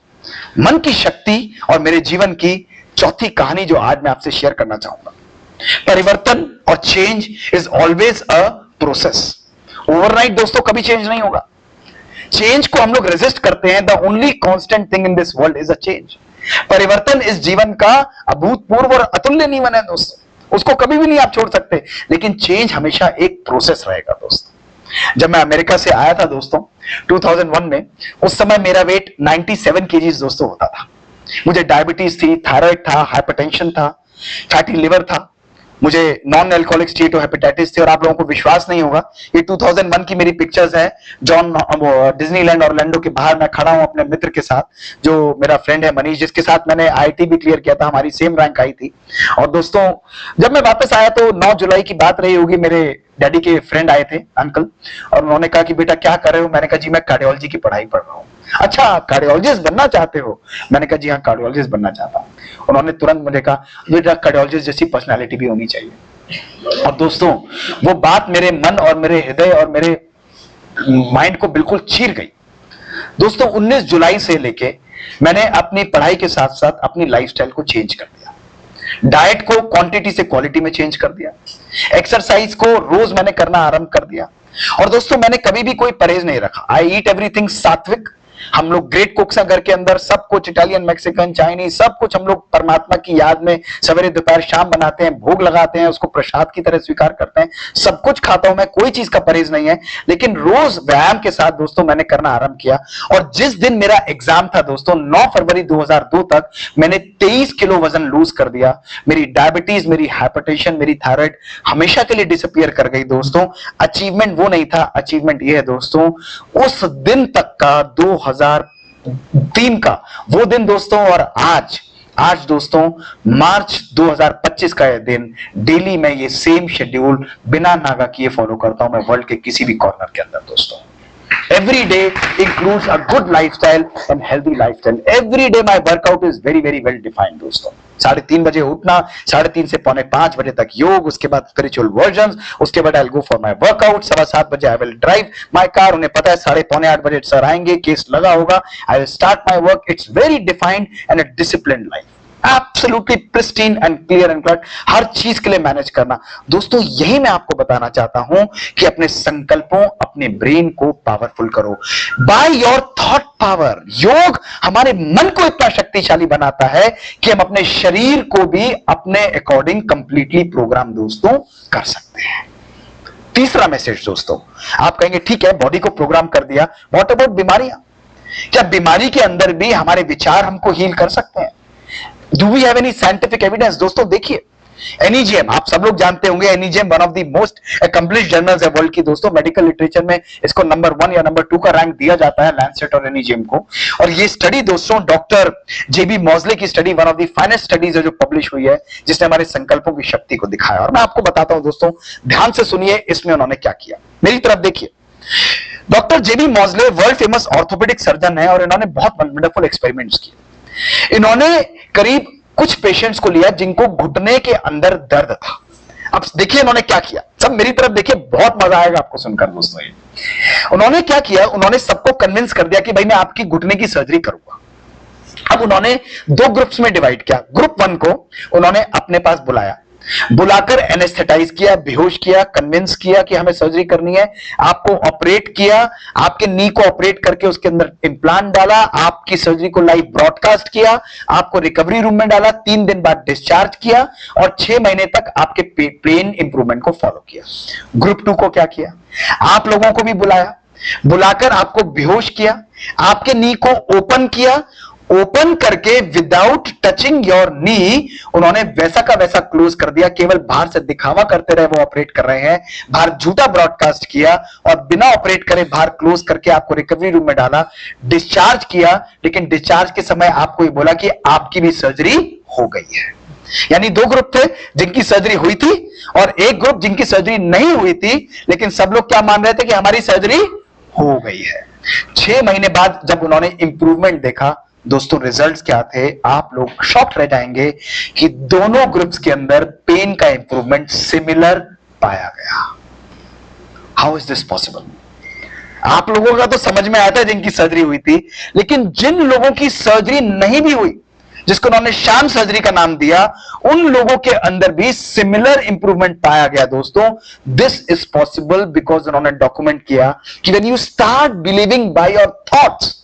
मन की शक्ति और मेरे जीवन की चौथी कहानी जो आज मैं आपसे शेयर करना चाहूंगा। परिवर्तन और change is always a process. Overnight दोस्तों कभी चेंज नहीं होगा। चेंज को हम लोग रेजिस्ट करते हैं। The only constant thing in this world is a change. परिवर्तन इस जीवन का अभूतपूर्व और अतुल्य नियमन है दोस्तों, उसको कभी भी नहीं आप छोड़ सकते। लेकिन चेंज हमेशा एक प्रोसेस रहेगा दोस्तों। जब मैं अमेरिका से आया था दोस्तों 2001 में, उस समय मेरा वेट 97 केजीज दोस्तों होता था। मुझे डायबिटीज थी, थायराइड था, हाइपरटेंशन था, फैटी लिवर था, मुझे नॉन एल्कोहलिक स्टीटोहेपेटाइटिस थी। और आप लोगों को विश्वास नहीं होगा, ये 2001 की मेरी पिक्चर्स है। जॉन डिज्नीलैंड ऑरलैंडो के बाहर मैं खड़ा हूं अपने मित्र के साथ, जो मेरा फ्रेंड है मनीष, जिसके साथ मैंने आईआईटी भी क्लियर किया था, हमारी सेम रैंक आई थी। और दोस्तों जब मैं वापस आया तो 9 जुलाई की बात रही होगी, मेरे डैडी के फ्रेंड आए थे, अंकल, और उन्होंने कहा कि बेटा क्या कर रहे हो? मैंने कहा जी मैं कार्डियोलॉजी की पढ़ाई पढ़ रहा हूँ। अच्छा, कार्डियोलॉजिस्ट बनना चाहते हो? मैंने कहा जी हाँ, कार्डियोलॉजिस्ट बनना चाहता हूँ। उन्होंने तुरंत मुझे कहा बेटा कार्डियोलॉजिस्ट जैसी पर्सनालिटी भी होनी चाहिए। और दोस्तों वो बात मेरे मन और मेरे हृदय और मेरे माइंड को बिल्कुल चीर गई। दोस्तों 19 जुलाई से लेके मैंने अपनी पढ़ाई के साथ साथ अपनी लाइफस्टाइल को चेंज कर दिया। डाइट को क्वांटिटी से क्वालिटी में चेंज कर दिया। एक्सरसाइज को रोज मैंने करना आरंभ कर दिया। और दोस्तों मैंने कभी भी कोई परहेज नहीं रखा। आई ईट एवरीथिंग सात्विक। हम लोग ग्रेट कुक्स हैं घर के अंदर, सब कुछ इटालियन, मैक्सिकन, चाइनीज, सब कुछ हम लोग परमात्मा की याद में सवेरे दोपहर शाम बनाते हैं, भोग लगाते हैं, उसको प्रसाद की तरह स्वीकार करते हैं। सब कुछ खाता हूं मैं, कोई चीज का परहेज नहीं है। लेकिन रोज व्यायाम के साथ दोस्तों मैंने करना आरंभ किया। और जिस दिन मेरा एग्जाम था दोस्तों 9 फरवरी 2002 तक, मैंने 23 किलो वजन लूज कर दिया। मेरी डायबिटीज, मेरी हाइपरटेंशन, मेरी थायराइड हमेशा के लिए डिसअपियर कर गई दोस्तों। अचीवमेंट वो नहीं था, अचीवमेंट ये है दोस्तों, उस दिन तक का 2003 का वो दिन दोस्तों, और आज दोस्तों मार्च 2025 का यह दिन, डेली मैं ये सेम शेड्यूल बिना नागा किए फॉलो करता हूं मैं वर्ल्ड के किसी भी कॉर्नर के अंदर दोस्तों। Every day includes a good lifestyle and healthy lifestyle. Every day my workout is very well defined दोस्तों। 3:30 बजे उठना, 3:30 से 4:45 बजे तक योग, उसके बाद स्पिरिचुअल वर्जन्स, उसके बाद I'll go for my workout। 7:15 बजे I will drive my car। उन्हें पता है 7:45 बजे सर आएंगे, केस लगा होगा। I will start my work। It's very defined and a disciplined life। Absolutely pristine and clear and cut, हर चीज के लिए मैनेज करना दोस्तों। यही मैं आपको बताना चाहता हूं कि अपने संकल्पों, अपने ब्रेन को पावरफुल करो बाय योर थॉट पावर। योग हमारे मन को इतना शक्तिशाली बनाता है कि हम अपने शरीर को भी अपने अकॉर्डिंग कंप्लीटली प्रोग्राम दोस्तों कर सकते हैं। तीसरा मैसेज दोस्तों, आप कहेंगे ठीक है बॉडी को प्रोग्राम कर दिया, व्हाट अबाउट बीमारियां? क्या बीमारी के अंदर भी हमारे विचार हमको हील कर सकते हैं? Do we have any scientific evidence? दोस्तों देखिए, एनीजीएम आप सब लोग जानते होंगे, NEJM one of the most accomplished journals है वर्ल्ड की दोस्तों। मेडिकल लिटरेचर में इसको नंबर 1 या नंबर 2 का रैंक दिया जाता है, लैंसेट और एनीजीएम को। और ये स्टडी दोस्तों डॉक्टर जेबी मॉजले की study, one of the finest studies है जो पब्लिश हुई है, जिसने हमारे संकल्पों की शक्ति को दिखाया। और मैं आपको बताता हूं दोस्तों, ध्यान से सुनिए इसमें उन्होंने क्या किया, मेरी तरफ देखिए। डॉक्टर जेबी मॉजले वर्ल्ड फेमस ऑर्थोपेडिक सर्जन है और इन्होंने बहुत वंडरफुल एक्सपेरिमेंट्स किए। इन्होंने करीब कुछ पेशेंट्स को लिया जिनको घुटने के अंदर दर्द था। अब देखिए इन्होंने क्या किया, सब मेरी तरफ देखिए, बहुत मजा आएगा आपको सुनकर दोस्तों। ये उन्होंने क्या किया, उन्होंने सबको कन्विंस कर दिया कि भाई मैं आपकी घुटने की सर्जरी करूंगा। अब उन्होंने दो ग्रुप्स में डिवाइड किया। ग्रुप 1 को उन्होंने अपने पास बुलाया, बुलाकर एनेस्थेटाइज किया, बेहोश किया, कन्विंस किया कि हमें सर्जरी करनी है, आपको ऑपरेट किया, आपके नी को ऑपरेट करके उसके अंदर इम्प्लांट डाला, आपकी सर्जरी को लाइव ब्रॉडकास्ट किया, आपको रिकवरी रूम में डाला, 3 दिन बाद डिस्चार्ज किया और 6 महीने तक आपके पेन इंप्रूवमेंट को फॉलो किया। ग्रुप 2 को क्या किया, आप लोगों को भी बुलाया, बुलाकर आपको बेहोश किया, आपके नी को ओपन किया, ओपन करके विदाउट टचिंग योर नी उन्होंने वैसा का वैसा क्लोज कर दिया। केवल बाहर से दिखावा करते रहे वो ऑपरेट कर रहे हैं, बाहर झूठा ब्रॉडकास्ट किया और बिना ऑपरेट करे बाहर क्लोज करके आपको रिकवरी रूम में डाला, डिस्चार्ज किया। लेकिन डिस्चार्ज के समय आपको ये बोला कि आपकी भी सर्जरी हो गई है। यानी दो ग्रुप थे जिनकी सर्जरी हुई थी और एक ग्रुप जिनकी सर्जरी नहीं हुई थी, लेकिन सब लोग क्या मान रहे थे कि हमारी सर्जरी हो गई है। 6 महीने बाद जब उन्होंने इंप्रूवमेंट देखा दोस्तों, रिजल्ट्स क्या थे, आप लोग शॉक्ड रह जाएंगे कि दोनों ग्रुप्स के अंदर पेन का इंप्रूवमेंट सिमिलर पाया गया। How is this possible? आप लोगों का तो समझ में आता है जिनकी सर्जरी हुई थी, लेकिन जिन लोगों की सर्जरी नहीं भी हुई, जिसको उन्होंने शाम सर्जरी का नाम दिया, उन लोगों के अंदर भी सिमिलर इंप्रूवमेंट पाया गया दोस्तों। दिस इज पॉसिबल बिकॉज उन्होंने डॉक्यूमेंट किया कि when you start believing by your thoughts,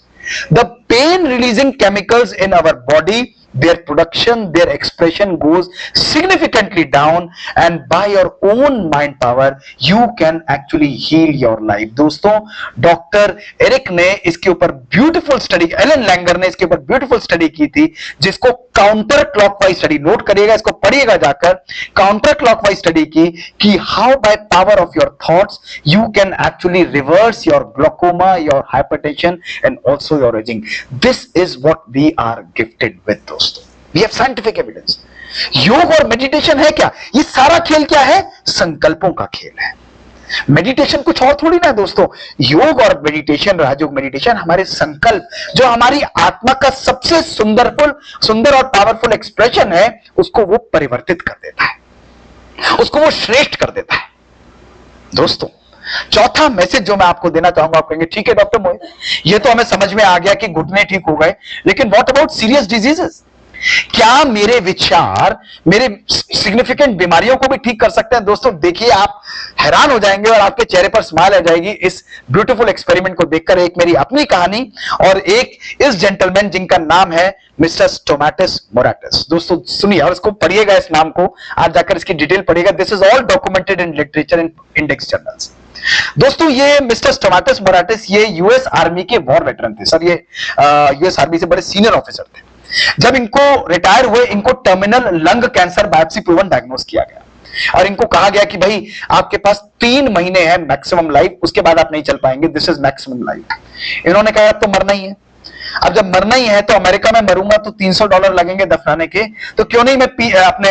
the pain releasing chemicals in our body, their production, their expression goes significantly down, and by your own mind power you can actually heal your life। दोस्तों, doctor Eric ने इसके ऊपर beautiful study, Elon Langer ने इसके ऊपर beautiful study की थी, जिसको काउंटर क्लॉकवाइज स्टडी, नोट करिएगा, इसको पढ़िएगा जाकर, काउंटर क्लॉकवाइज स्टडी की कि how by power of your thoughts you can actually reverse your glaucoma, your hypertension and also your ageing. This is what we are gifted with दोस्तों। We have scientific evidence. Yoga और meditation है क्या? ये सारा खेल क्या है? संकल्पों का खेल है। मेडिटेशन कुछ और थोड़ी ना दोस्तों। योग और मेडिटेशन, राजयोग मेडिटेशन, हमारे संकल्प, जो हमारी आत्मा का सबसे सुंदर और पावरफुल एक्सप्रेशन है, उसको वो परिवर्तित कर देता है, उसको वो श्रेष्ठ कर देता है दोस्तों। चौथा मैसेज जो मैं आपको देना चाहूंगा, आप कहेंगे ठीक है डॉक्टर मोहित, ये तो हमें समझ में आ गया कि घुटने ठीक हो गए, लेकिन व्हाट अबाउट सीरियस डिजीजेस? क्या मेरे विचार मेरे सिग्निफिकेंट बीमारियों को भी ठीक कर सकते हैं? दोस्तों देखिए, आप हैरान हो जाएंगे और आपके चेहरे पर स्माइल आ जाएगी इस ब्यूटीफुल एक्सपेरिमेंट को देखकर। एक मेरी अपनी कहानी और एक इस जेंटलमैन जिनका नाम है मिस्टर स्टोमैटस मोराटिस। दोस्तों सुनिए और इसको पढ़िएगा, इस नाम को आज जाकर इसकी डिटेल पढ़िएगा। This is all documented in literature in index journals. दोस्तों ये मिस्टर स्टोमैटस मोराटिस ये यूएस आर्मी के वॉर वेटरन थे सर। ये यूएस आर्मी से बड़े सीनियर ऑफिसर थे। जब इनको रिटायर हुए, इनको terminal lung cancer biopsy proven diagnose किया गया और इनको कहा गया कि भाई आपके पास 3 महीने है मैक्सिमम लाइफ, उसके बाद आप नहीं चल पाएंगे, दिस इज मैक्सिमम लाइफ। इन्होंने कहा अब तो मरना ही है। अब जब मरना ही है तो अमेरिका में मरूंगा तो $300 लगेंगे दफनाने के, तो क्यों नहीं मैं अपने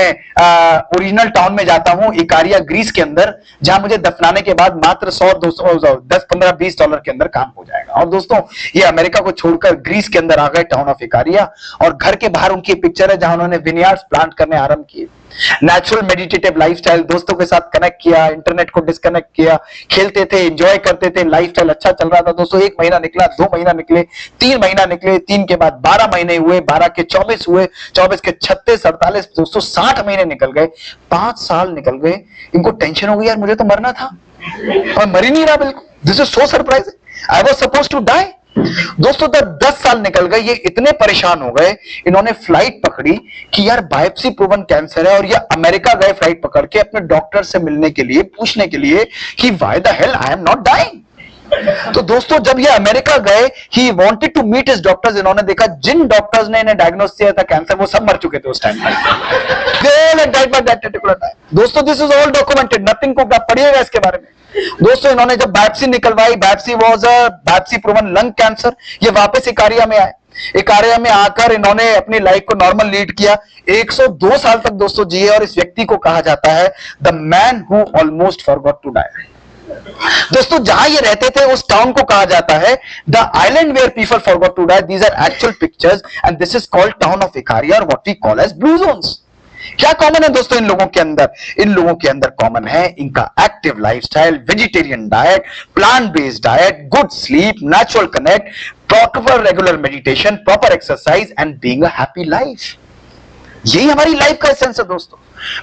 ओरिजिनल टाउन में जाता हूं, इकारिया ग्रीस के अंदर, जहां मुझे दफनाने के बाद मात्र 100, 200, 10, 15, $20 के अंदर काम हो जाएगा। और दोस्तों ये अमेरिका को छोड़कर ग्रीस के अंदर आ गए, टाउन ऑफ इकारिया, और घर के बाहर उनकी पिक्चर है जहां उन्होंने विनयार्ड्स प्लांट करने आरंभ किए। नेचुरल मेडिटेटिव लाइफस्टाइल, दोस्तों के साथ कनेक्ट किया, इंटरनेट को डिस्कनेक्ट किया, खेलते थे, एंजॉय करते थे, लाइफस्टाइल अच्छा चल रहा था दोस्तों। 1 महीना निकला, 2 महीना निकले, 3 महीना निकले, 3 के बाद 12 महीने हुए, 12 के 24 हुए, 24 के 36, 48, दोस्तों 60 महीने निकल गए, 5 साल निकल गए। इनको टेंशन हो गई, यार मुझे तो मरना था और मर ही नहीं रहा बिल्कुल। This is so surprising, I was supposed to die. दोस्तों जब 10 साल निकल गए, ये इतने परेशान हो गए, इन्होंने फ्लाइट पकड़ी कि यार बायोप्सी प्रूवन कैंसर है, और ये अमेरिका गए फ्लाइट पकड़ के अपने डॉक्टर से मिलने के लिए, पूछने के लिए कि why the hell I am not dying. तो दोस्तों जब ये अमेरिका गए, he wanted to meet his doctors, इन्होंने देखा जिन डॉक्टर्स ने इन्हें डायग्नोस किया था कैंसर, वो सब मर चुके थे उस टाइम पर। दोस्तों this is all documented, nothing को पढ़िएगा इसके बारे में। दोस्तों इन्होंने जब बायोप्सी निकलवाई, biopsy was a biopsy proven lung cancer, ये वापस इकारिया में आए। इकारिया में आकर इन्होंने अपनी लाइफ को नॉर्मल लीड किया, 102 साल तक दोस्तों जिए, और इस व्यक्ति को कहा जाता है the man who almost forgot to die. दोस्तों जहां ये रहते थे उस टाउन को कहा जाता है the island where people forgot to die. These are actual pictures and this is called town of Ikaria, और what we call as blue zones. क्या कॉमन है दोस्तों इन लोगों के अंदर? इन लोगों के अंदर कॉमन है इनका active lifestyle, vegetarian diet, plant based diet, good sleep, natural connect, proper regular meditation, proper exercise and being a happy life. यही हमारी लाइफ का एसेंस है दोस्तों।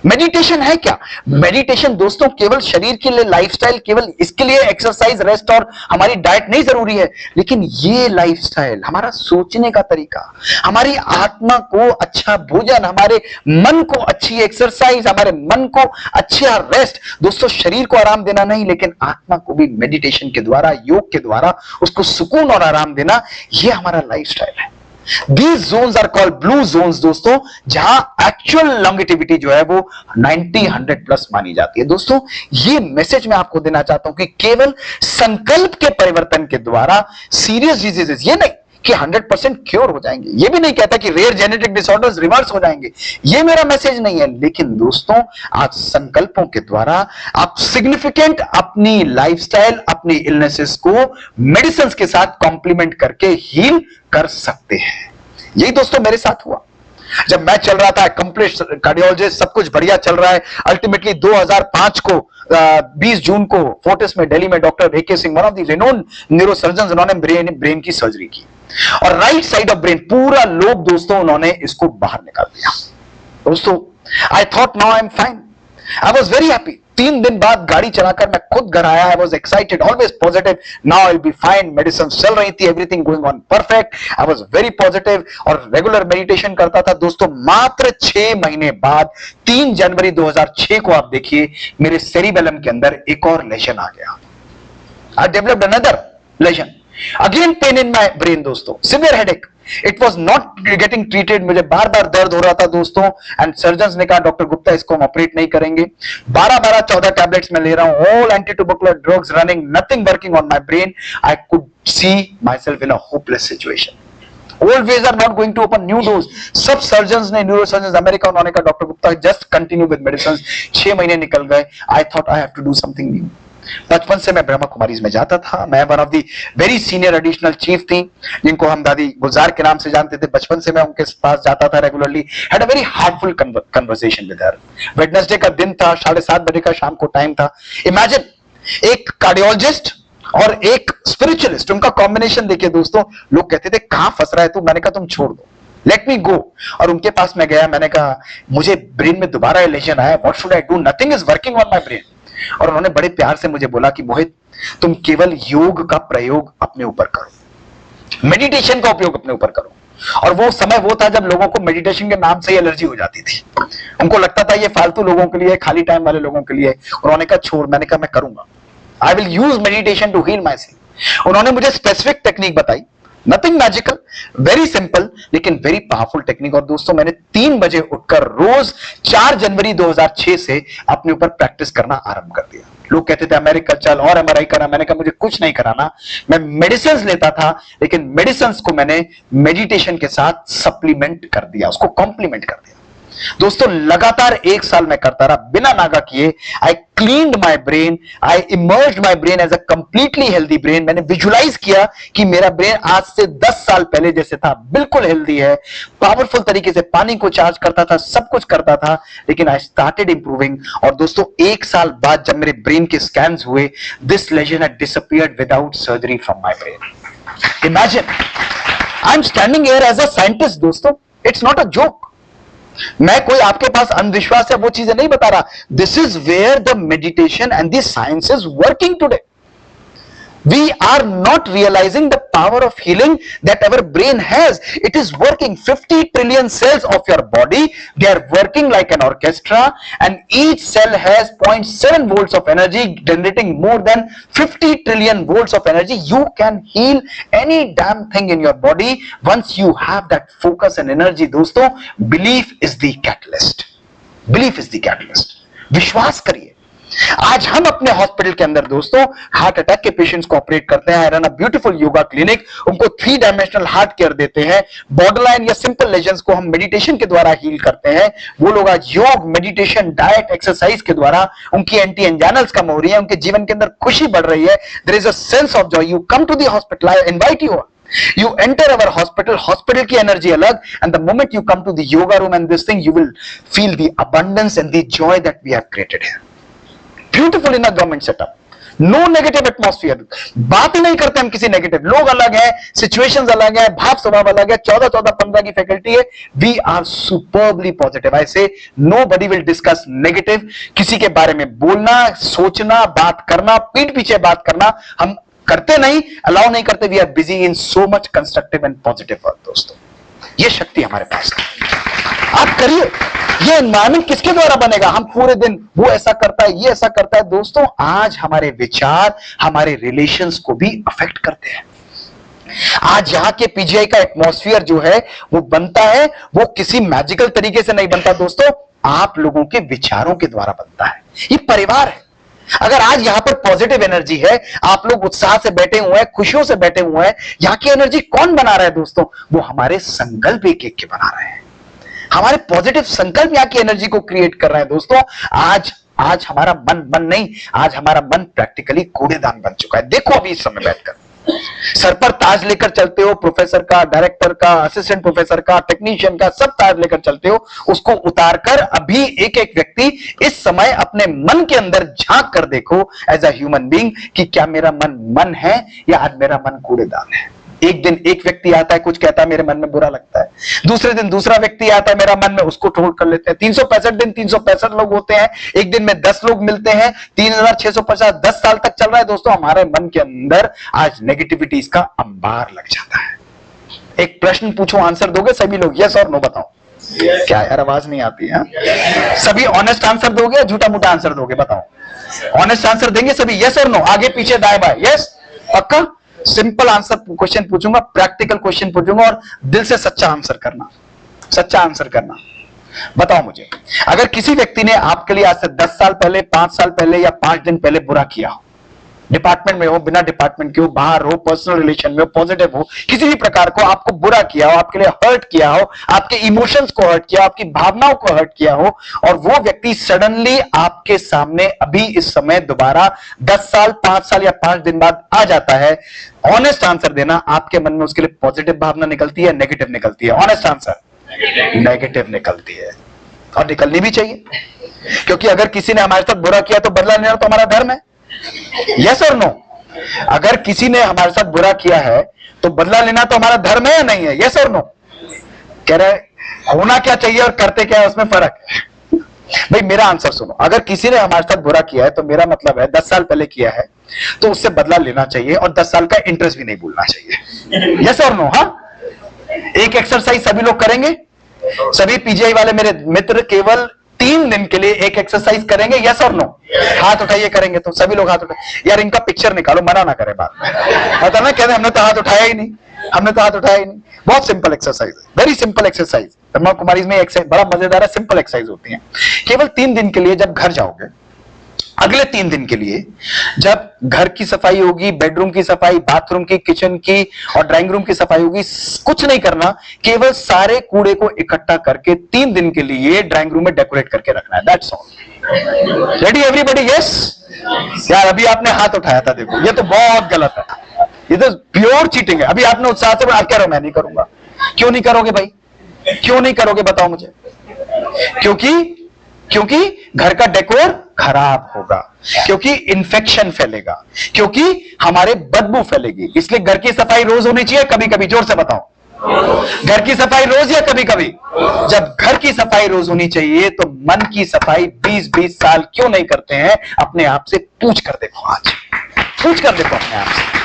मेडिटेशन है क्या? मेडिटेशन दोस्तों केवल शरीर के लिए, लाइफस्टाइल केवल इसके लिए एक्सरसाइज, रेस्ट और हमारी डाइट नहीं जरूरी है, लेकिन ये लाइफस्टाइल, हमारा सोचने का तरीका, हमारी आत्मा को अच्छा भोजन, हमारे मन को अच्छी एक्सरसाइज, हमारे मन को अच्छा रेस्ट, दोस्तों शरीर को आराम देना नहीं लेकिन आत्मा को भी मेडिटेशन के द्वारा, योग के द्वारा उसको सुकून और आराम देना, ये हमारा लाइफस्टाइल है। These zones are called blue zones दोस्तों, जहां एक्चुअल लॉन्गेटिविटी जो है वो 90-100 प्लस मानी जाती है। दोस्तों ये मैसेज मैं आपको देना चाहता हूं कि केवल संकल्प के परिवर्तन के द्वारा सीरियस डिजीजेस, ये नहीं कि 100% क्योर हो जाएंगे, ये भी नहीं कहता कि रेयर जेनेटिक डिसऑर्डर्स रिवर्स हो जाएंगे, ये मेरा मैसेज नहीं है, लेकिन दोस्तों आज संकल्पों के द्वारा आप सिग्निफिकेंट अपनी लाइफस्टाइल, अपनी इलनेसेस को मेडिसिन के साथ कॉम्प्लीमेंट करके हील कर सकते हैं। यही दोस्तों मेरे साथ हुआ जब मैं चल रहा था, कंप्लीट कार्डियोलॉजिस्ट, सब कुछ बढ़िया चल रहा है। अल्टीमेटली 2005 को 20 जून को फोर्टिस में, दिल्ली में doctor AK Singh, one of the renowned neurosurgeon, उन्होंने ब्रेन की सर्जरी की और राइट साइड ऑफ ब्रेन पूरा लोब दोस्तों उन्होंने इसको बाहर निकाल दिया। दोस्तों I thought now I am fine, I was very happy. 3 दिन बाद गाड़ी चलाकर मैं खुद घर आया, I was excited, always positive, now I will be fine, medicine चल रही थी, everything going on perfect, I was very positive और रेगुलर मेडिटेशन करता था। दोस्तों मात्र 6 महीने बाद 3 जनवरी 2006 को आप देखिए मेरे सेरिबेलम के अंदर एक और लेशन आ गया। I developed another lesion, again pain in my brain दोस्तों, severe headache, it was not getting treated, मुझे बार बार दर्द हो रहा था दोस्तों, एंड सर्जन ने कहा डॉक्टर गुप्ता इसको हम ऑपरेट नहीं करेंगे। 12-14 टैबलेट्स मैं ले रहा हूं, all anti tubercular drugs running, nothing working on my brain, I could see myself in a hopeless situation. Old ways are not going to open new doors. सब surgeon ने, neuro surgeon America, उन्होंने कहा doctor Gupta just continue with medicine. 6 महीने निकल गए, I thought I have to do something new. बचपन से मैं ब्रह्मा कुमारीज में जाता था, मैं one of the very senior additional chief थी जिनको हम दादी गुलजार के नाम से जानते थे। बचपन से मैं उनके पास जाता था regularly, had a very heartful conversation with her. Wednesday का दिन था, 7:30 बजे का शाम को टाइम था। इमेजिन एक कार्डियोलॉजिस्ट और एक स्पिरिचुअलिस्ट, उनका कॉम्बिनेशन देखिए दोस्तों। लोग कहते थे कहां फंस रहा है तू, मैंने कहा तुम छोड़ दो, लेट मी गो। और उनके पास मैं गया, मैंने कहा मुझे ब्रेन में दोबारा लेशन आया, what should I do, nothing is working on my brain. और उन्होंने बड़े प्यार से मुझे बोला कि मोहित तुम केवल योग का प्रयोग अपने ऊपर करो, मेडिटेशन का उपयोग अपने ऊपर करो। और वो समय वो था जब लोगों को मेडिटेशन के नाम से ही एलर्जी हो जाती थी, उनको लगता था ये फालतू लोगों के लिए, खाली टाइम वाले लोगों के लिए। उन्होंने कहा छोड़, मैंने कहा मैं करूंगा, I will use meditation to heal myself. उन्होंने मुझे स्पेसिफिक टेक्निक बताई, नथिंग मैजिकल, वेरी सिंपल लेकिन वेरी पावरफुल टेक्निक। और दोस्तों मैंने 3 बजे उठकर रोज 4 जनवरी 2006 से अपने ऊपर प्रैक्टिस करना आरंभ कर दिया। लोग कहते थे अमेरिका चल और MRI करा, मैंने कहा मुझे कुछ नहीं कराना। मैं मेडिसिन लेता था लेकिन मेडिसिन को मैंने मेडिटेशन के साथ सप्लीमेंट कर दिया, उसको कॉम्प्लीमेंट कर दिया। दोस्तों लगातार 1 साल में करता रहा बिना नागा किए। I cleaned my brain, I emerged my brain as a completely healthy brain. मैंने विजुलाइज किया कि मेरा ब्रेन आज से 10 साल पहले जैसे था बिल्कुल हेल्दी है, पावरफुल तरीके से पानी को चार्ज करता था, सब कुछ करता था, लेकिन आई स्टार्टेड इंप्रूविंग। और दोस्तों 1 साल बाद जब मेरे ब्रेन के स्कैन्स हुए, this lesion had disappeared without surgery from my brain. Imagine, I am standing here as a scientist दोस्तों, इट्स नॉट अ जोक। मैं कोई आपके पास अंधविश्वास या वो चीजें नहीं बता रहा। This is where the meditation and the science is working today. We are not realizing the power of healing that our brain has. It is working. 50 trillion cells of your body, they are working like an orchestra, and each cell has 0.7 volts of energy, generating more than 50 trillion volts of energy. You can heal any damn thing in your body once you have that focus and energy. दोस्तों, belief is the catalyst. Belief is the catalyst. विश्वास करिए। आज हम अपने hospital के अंदर दोस्तों heart attack के पेशेंट्स को ऑपरेट करते हैं। I run a beautiful yoga clinic, उनको 3 डायमेंशनल हार्ट केयर देते हैं। बॉर्डरलाइन या सिंपल लेजन्स को हम मेडिटेशन के द्वारा हील करते हैं। वो लोग आज योग, मेडिटेशन, डाइट, एक्सरसाइज के द्वारा उनकी एंटी एंजाइनल्स कम हो रही है, उनके जीवन के अंदर खुशी बढ़ रही है। There is a sense of joy. You come to the hospital, I invite you. You enter our hospital की एनर्जी अलग, and the moment you come to the yoga room and this thing, you will feel the abundance and the joy that we have created here. Beautiful in a government setup. No negative atmosphere. बात ही नहीं करते हम किसी negative. लोग अलग है, situations अलग है, भाव स्वभाव अलग है. 14-15 की फैकल्टी है. We are superbly positive. I say nobody will discuss negative. किसी के बारे में बोलना, सोचना, बात करना, पीठ पीछे बात करना हम करते नहीं, अलाउ नहीं करते. We are busy in so much constructive and positive work. दोस्तों, ये शक्ति हमारे पास है. आप करिए. ये एनवायरमेंट किसके द्वारा बनेगा? हम पूरे दिन वो ऐसा करता है, ये ऐसा करता है. दोस्तों, आज हमारे विचार हमारे रिलेशंस को भी अफेक्ट करते हैं. आज यहाँ के पीजीआई का एटमॉस्फेयर जो है वो बनता है, वो किसी मैजिकल तरीके से नहीं बनता. दोस्तों, आप लोगों के विचारों के द्वारा बनता है. ये परिवार है. अगर आज यहां पर पॉजिटिव एनर्जी है, आप लोग उत्साह से बैठे हुए हैं, खुशियों से बैठे हुए हैं, यहां की एनर्जी कौन बना रहा है? दोस्तों, वो हमारे संकल्प एक एक के बना रहे हैं. हमारे पॉजिटिव संकल्प यहां की एनर्जी को क्रिएट कर रहे हैं. दोस्तों, आज हमारा मन नहीं, आज हमारा मन प्रैक्टिकली कूड़ेदान बन चुका है. देखो अभी इस समय बैठकर सर पर ताज लेकर चलते हो, प्रोफेसर का, डायरेक्टर का, असिस्टेंट प्रोफेसर का, टेक्नीशियन का, सब ताज लेकर चलते हो. उसको उतारकर अभी एक एक व्यक्ति इस समय अपने मन के अंदर झांक कर देखो एज अ ह्यूमन बीइंग कि क्या मेरा मन है या आज मेरा मन कूड़ेदान है. एक दिन एक व्यक्ति आता है, कुछ कहता है, मेरे मन में बुरा लगता है. दूसरे दिन दूसरा व्यक्ति आता है, मेरा मन में, उसको ठोड़ कर लेते हैं. 365 दिन 365 लोग होते हैं. एक दिन में 10 लोग मिलते हैं. 3650 10 साल तक चल रहा है. दोस्तों, हमारे मन के अंदर आज नेगेटिविटीज का अंबार लग जाता है. एक प्रश्न पूछो, आंसर दोगे सभी लोग? यस और नो बताओ. क्या यार, आवाज नहीं आती है? सभी ऑनेस्ट आंसर दोगे या झूठा मूठा आंसर दोगे? बताओ. ऑनेस्ट आंसर देंगे सभी? यस और नो, आगे पीछे दाएं बाएं. यस, पक्का? सिंपल आंसर क्वेश्चन पूछूंगा, प्रैक्टिकल क्वेश्चन पूछूंगा और दिल से सच्चा आंसर करना. सच्चा आंसर करना. बताओ मुझे, अगर किसी व्यक्ति ने आपके लिए आज से 10 साल पहले, 5 साल पहले या 5 दिन पहले बुरा किया हो, डिपार्टमेंट में हो, बिना डिपार्टमेंट के हो, बाहर हो, पर्सनल रिलेशन में हो, पॉजिटिव हो, किसी भी प्रकार को आपको बुरा किया हो, आपके लिए हर्ट किया हो, आपके इमोशंस को हर्ट किया हो, आपकी भावनाओं को हर्ट किया हो, और वो व्यक्ति सडनली आपके सामने अभी इस समय दोबारा 10 साल, 5 साल या 5 दिन बाद आ जाता है, ऑनेस्ट आंसर देना. आपके मन में उसके लिए पॉजिटिव भावना निकलती है, नेगेटिव निकलती है? ऑनेस्ट आंसर, नेगेटिव निकलती है. और निकलनी भी चाहिए, क्योंकि अगर किसी ने हमारे साथ बुरा किया तो बदला लेना तो हमारा धर्म है. यस और नो? अगर किसी ने हमारे साथ बुरा किया है तो बदला लेना तो हमारा धर्म है या नहीं है? यस और नो? कह रहे होना क्या चाहिए और करते क्या है, उसमें फर्क है. भाई, मेरा आंसर सुनो. अगर किसी ने हमारे साथ बुरा किया है तो मेरा मतलब है 10 साल पहले किया है तो उससे बदला लेना चाहिए और 10 साल का इंटरेस्ट भी नहीं भूलना चाहिए. यस और नो? हाँ, एक एक्सरसाइज सभी लोग करेंगे. सभी पीजीआई वाले मेरे मित्र केवल 3 दिन के लिए एक एक्सरसाइज करेंगे. यस और नो? हाथ उठाइए. करेंगे तो सभी लोग हाथ उठाए. यार, इनका पिक्चर निकालो, मना ना करें बाद में. पता ना कहते हमने तो हाथ उठाया ही नहीं, हमने तो हाथ उठाया ही नहीं. बहुत सिंपल एक्सरसाइज है, very simple exercise. Brahma Kumari में एक्सरसाइज बड़ा मजेदार है, सिंपल एक्सरसाइज होती है. केवल 3 दिन के लिए जब घर जाओगे, अगले 3 दिन के लिए जब घर की सफाई होगी, बेडरूम की सफाई, बाथरूम की, किचन की और ड्राइंग रूम की सफाई होगी, कुछ नहीं करना, केवल सारे कूड़े को इकट्ठा करके 3 दिन के लिए ड्राइंग रूम में डेकोरेट करके रखना है. That's all. Ready everybody? Yes. यार, अभी आपने हाथ उठाया था, देखो ये तो बहुत गलत है. ये तो प्योर चीटिंग है. अभी आपने उत्साह से आप कह रहे हो मैं नहीं करूंगा. क्यों नहीं करोगे भाई? क्यों नहीं करोगे बताओ मुझे? क्योंकि घर का डेकोर खराब होगा, क्योंकि इन्फेक्शन फैलेगा, क्योंकि हमारे बदबू फैलेगी. इसलिए घर की सफाई रोज होनी चाहिए. कभी कभी, जोर से बताओ, घर की सफाई रोज या कभी कभी? जब घर की सफाई रोज होनी चाहिए तो मन की सफाई 20-20 साल क्यों नहीं करते हैं? अपने आप से पूछ कर देखो. आज पूछ कर देखो अपने आप से.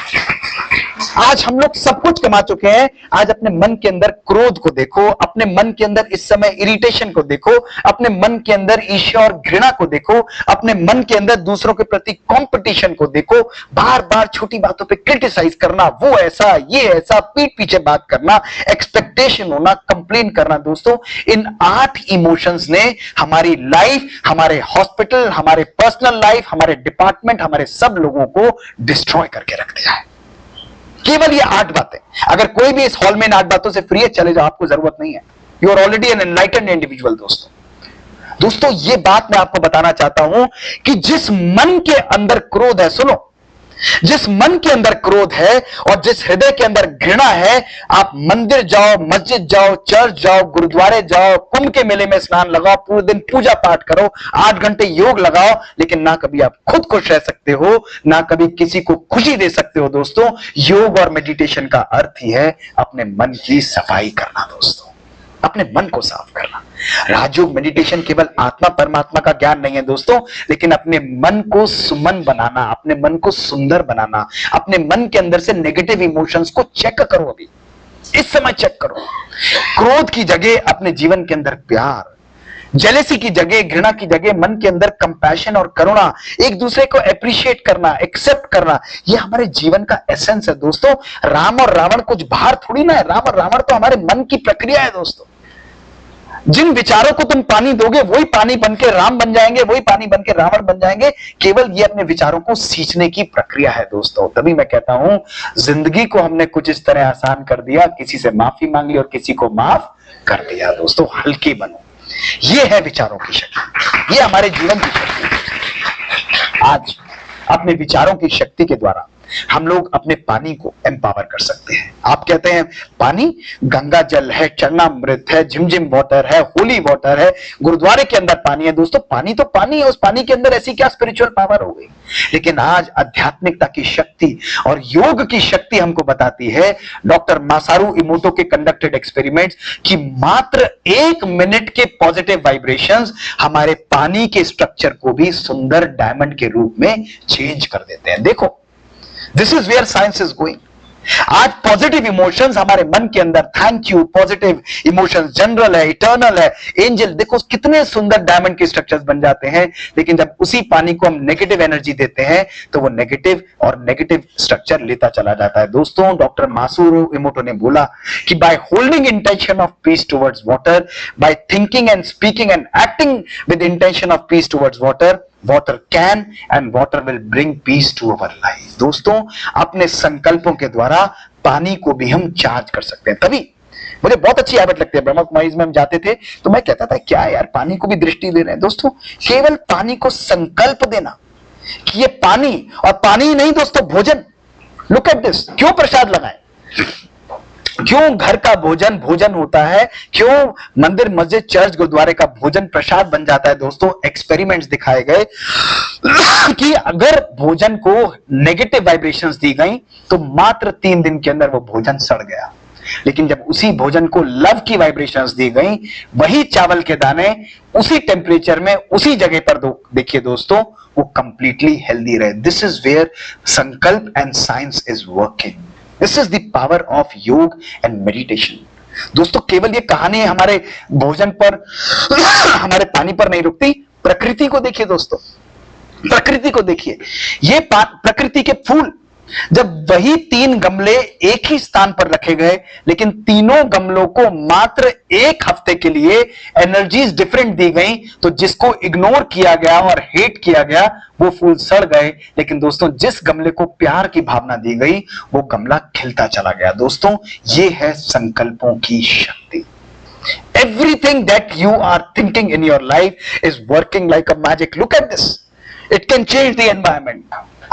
आज हम लोग सब कुछ कमा चुके हैं. आज अपने मन के अंदर क्रोध को देखो, अपने मन के अंदर इस समय इरिटेशन को देखो, अपने मन के अंदर ईर्ष्या और घृणा को देखो, अपने मन के अंदर दूसरों के प्रति कंपटीशन को देखो, बार बार छोटी बातों पे क्रिटिसाइज करना, वो ऐसा, ये ऐसा, पीठ पीछे बात करना, एक्सपेक्टेशन होना, कंप्लेन करना. दोस्तों, इन 8 इमोशंस ने हमारी लाइफ, हमारे हॉस्पिटल, हमारे पर्सनल लाइफ, हमारे डिपार्टमेंट, हमारे सब लोगों को डिस्ट्रॉय करके रख दिया है. केवल ये 8 बातें. अगर कोई भी इस हॉल में इन 8 बातों से फ्री है, चले जाओ, आपको जरूरत नहीं है. You are already an enlightened individual. दोस्तों, ये बात मैं आपको बताना चाहता हूं कि जिस मन के अंदर क्रोध है, सुनो, जिस मन के अंदर क्रोध है और जिस हृदय के अंदर घृणा है, आप मंदिर जाओ, मस्जिद जाओ, चर्च जाओ, गुरुद्वारे जाओ, कुंभ के मेले में स्नान लगाओ, पूरे दिन पूजा पाठ करो, 8 घंटे योग लगाओ, लेकिन ना कभी आप खुद खुश रह सकते हो, ना कभी किसी को खुशी दे सकते हो। दोस्तों, योग और मेडिटेशन का अर्थ ही है अपने मन की सफाई करना। दोस्तों, अपने मन को साफ करना। राजयोग मेडिटेशन केवल आत्मा परमात्मा का ज्ञान नहीं है दोस्तों, लेकिन अपने मन को सुमन बनाना, अपने मन को सुंदर बनाना, अपने मन के अंदर से नेगेटिव इमोशंस को चेक करो। अभी इस समय चेक करो। क्रोध की जगह अपने जीवन के अंदर प्यार, जेलेसी की जगह, घृणा की जगह मन के अंदर कंपैशन और करुणा, एक दूसरे को एप्रिशिएट करना, एक्सेप्ट करना, यह हमारे जीवन का एसेंस है। दोस्तों, राम और रावण कुछ बाहर थोड़ी ना है, राम और रावण तो हमारे मन की प्रक्रिया है। दोस्तों, जिन विचारों को तुम पानी दोगे वही पानी बन के राम बन जाएंगे, वही पानी बन के रावण बन जाएंगे। केवल ये अपने विचारों को सींचने की प्रक्रिया है। दोस्तों, तभी मैं कहता हूं, जिंदगी को हमने कुछ इस तरह आसान कर दिया, किसी से माफी मांग ली और किसी को माफ कर दिया। दोस्तों, हल्के बनो। ये है विचारों की शक्ति, ये हमारे जीवन की शक्ति। आज अपने विचारों की शक्ति के द्वारा हम लोग अपने पानी को एम्पावर कर सकते हैं। आप कहते हैं पानी गंगा जल है, चरणामृत है, झिमझिम वाटर है, होली वाटर है, गुरुद्वारे के अंदर पानी है। दोस्तों, पानी तो पानी है, उस पानी के अंदर ऐसी क्या स्पिरिचुअल पावर हो गई। लेकिन आज आध्यात्मिकता की शक्ति और योग की शक्ति हमको बताती है, डॉक्टर मासारू इमोटो के कंडक्टेड एक्सपेरिमेंट्स, कि मात्र 1 मिनट के पॉजिटिव वाइब्रेशंस हमारे पानी के स्ट्रक्चर को भी सुंदर डायमंड के रूप में चेंज कर देते हैं। देखो, this is where science is going. आज पॉजिटिव इमोशंस हमारे मन के अंदर, thank you, positive emotions, general है, इटर्नल है, एंजल, देखो कितने सुंदर डायमंड के स्ट्रक्चर्स बन जाते हैं। लेकिन जब उसी पानी को हम नेगेटिव एनर्जी देते हैं तो वो नेगेटिव और नेगेटिव स्ट्रक्चर लेता चला जाता है। दोस्तों, डॉक्टर मासारू इमोटो ने बोला कि by holding intention of peace towards water, by thinking and speaking and acting with intention of peace towards water, water can and water will bring peace to our life। दोस्तों, अपने संकल्पों के द्वारा पानी को भी हम चार्ज कर सकते हैं। तभी मुझे बहुत अच्छी हैबिट लगती है। ब्रह्मा कुमारीज में हम जाते थे तो मैं कहता था, क्या यार, पानी को भी दृष्टि दे रहे हैं। दोस्तों, केवल पानी को संकल्प देना कि ये पानी, और पानी ही नहीं दोस्तों, भोजन। लुक एट दिस, क्यों प्रसाद लगाए, क्यों घर का भोजन भोजन होता है, क्यों मंदिर, मस्जिद, चर्च, गुरुद्वारे का भोजन प्रसाद बन जाता है। दोस्तों, एक्सपेरिमेंट्स दिखाए गए कि अगर भोजन को नेगेटिव वाइब्रेशंस दी गई तो मात्र 3 दिन के अंदर वो भोजन सड़ गया। लेकिन जब उसी भोजन को लव की वाइब्रेशंस दी गई, वही चावल के दाने उसी टेम्परेचर में उसी जगह पर देखिए दोस्तों, वो कंप्लीटली हेल्दी रहे। दिस इज वेयर संकल्प and science is working. This is the power of योग and meditation। दोस्तों, केवल ये कहानी हमारे भोजन पर हमारे पानी पर नहीं रुकती। प्रकृति को देखिए दोस्तों, प्रकृति को देखिए। ये प्रकृति के फूल, जब वही 3 गमले एक ही स्थान पर रखे गए, लेकिन तीनों गमलों को मात्र 1 हफ्ते के लिए एनर्जीज डिफरेंट दी गई, तो जिसको इग्नोर किया गया और हेट किया गया वो फूल सड़ गए। लेकिन दोस्तों, जिस गमले को प्यार की भावना दी गई वो गमला खिलता चला गया। दोस्तों, ये है संकल्पों की शक्ति। Everything that you are thinking in your life is working like a magic। Look at this, it can change the environment।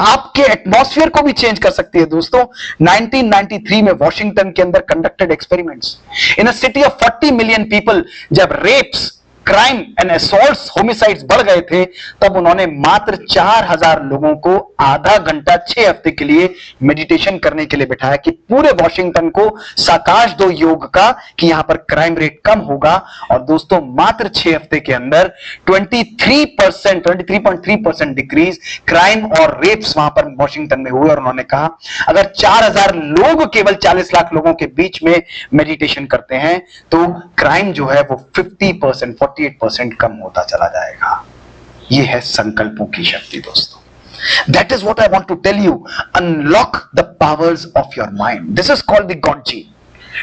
आपके एटमॉस्फेयर को भी चेंज कर सकती है। दोस्तों, 1993 में वॉशिंगटन के अंदर conducted experiments in a city of 40 million people, जब रेप्स, क्राइम एंड असॉल्ट्स, होमिसाइड्स बढ़ गए थे, तब उन्होंने मात्र 4000 लोगों को आधा घंटा 6 हफ्ते के लिए मेडिटेशन करने के लिए बिठाया कि पूरे वॉशिंगटन को साकाश दो योग का कि यहां पर क्राइम रेट कम होगा। और दोस्तों, मात्र 6 हफ्ते के अंदर 23.3% डिक्रीज क्राइम और रेप्स वहां पर वॉशिंगटन में हुए। और उन्होंने कहा, अगर 4000 लोग केवल 40 लाख लोगों के बीच में मेडिटेशन करते हैं तो क्राइम जो है वो 50%, 48% कम होता चला जाएगा। यह है संकल्पों की शक्ति दोस्तों। That is what I want to tell you. Unlock the powers of your mind. This is called the God gene.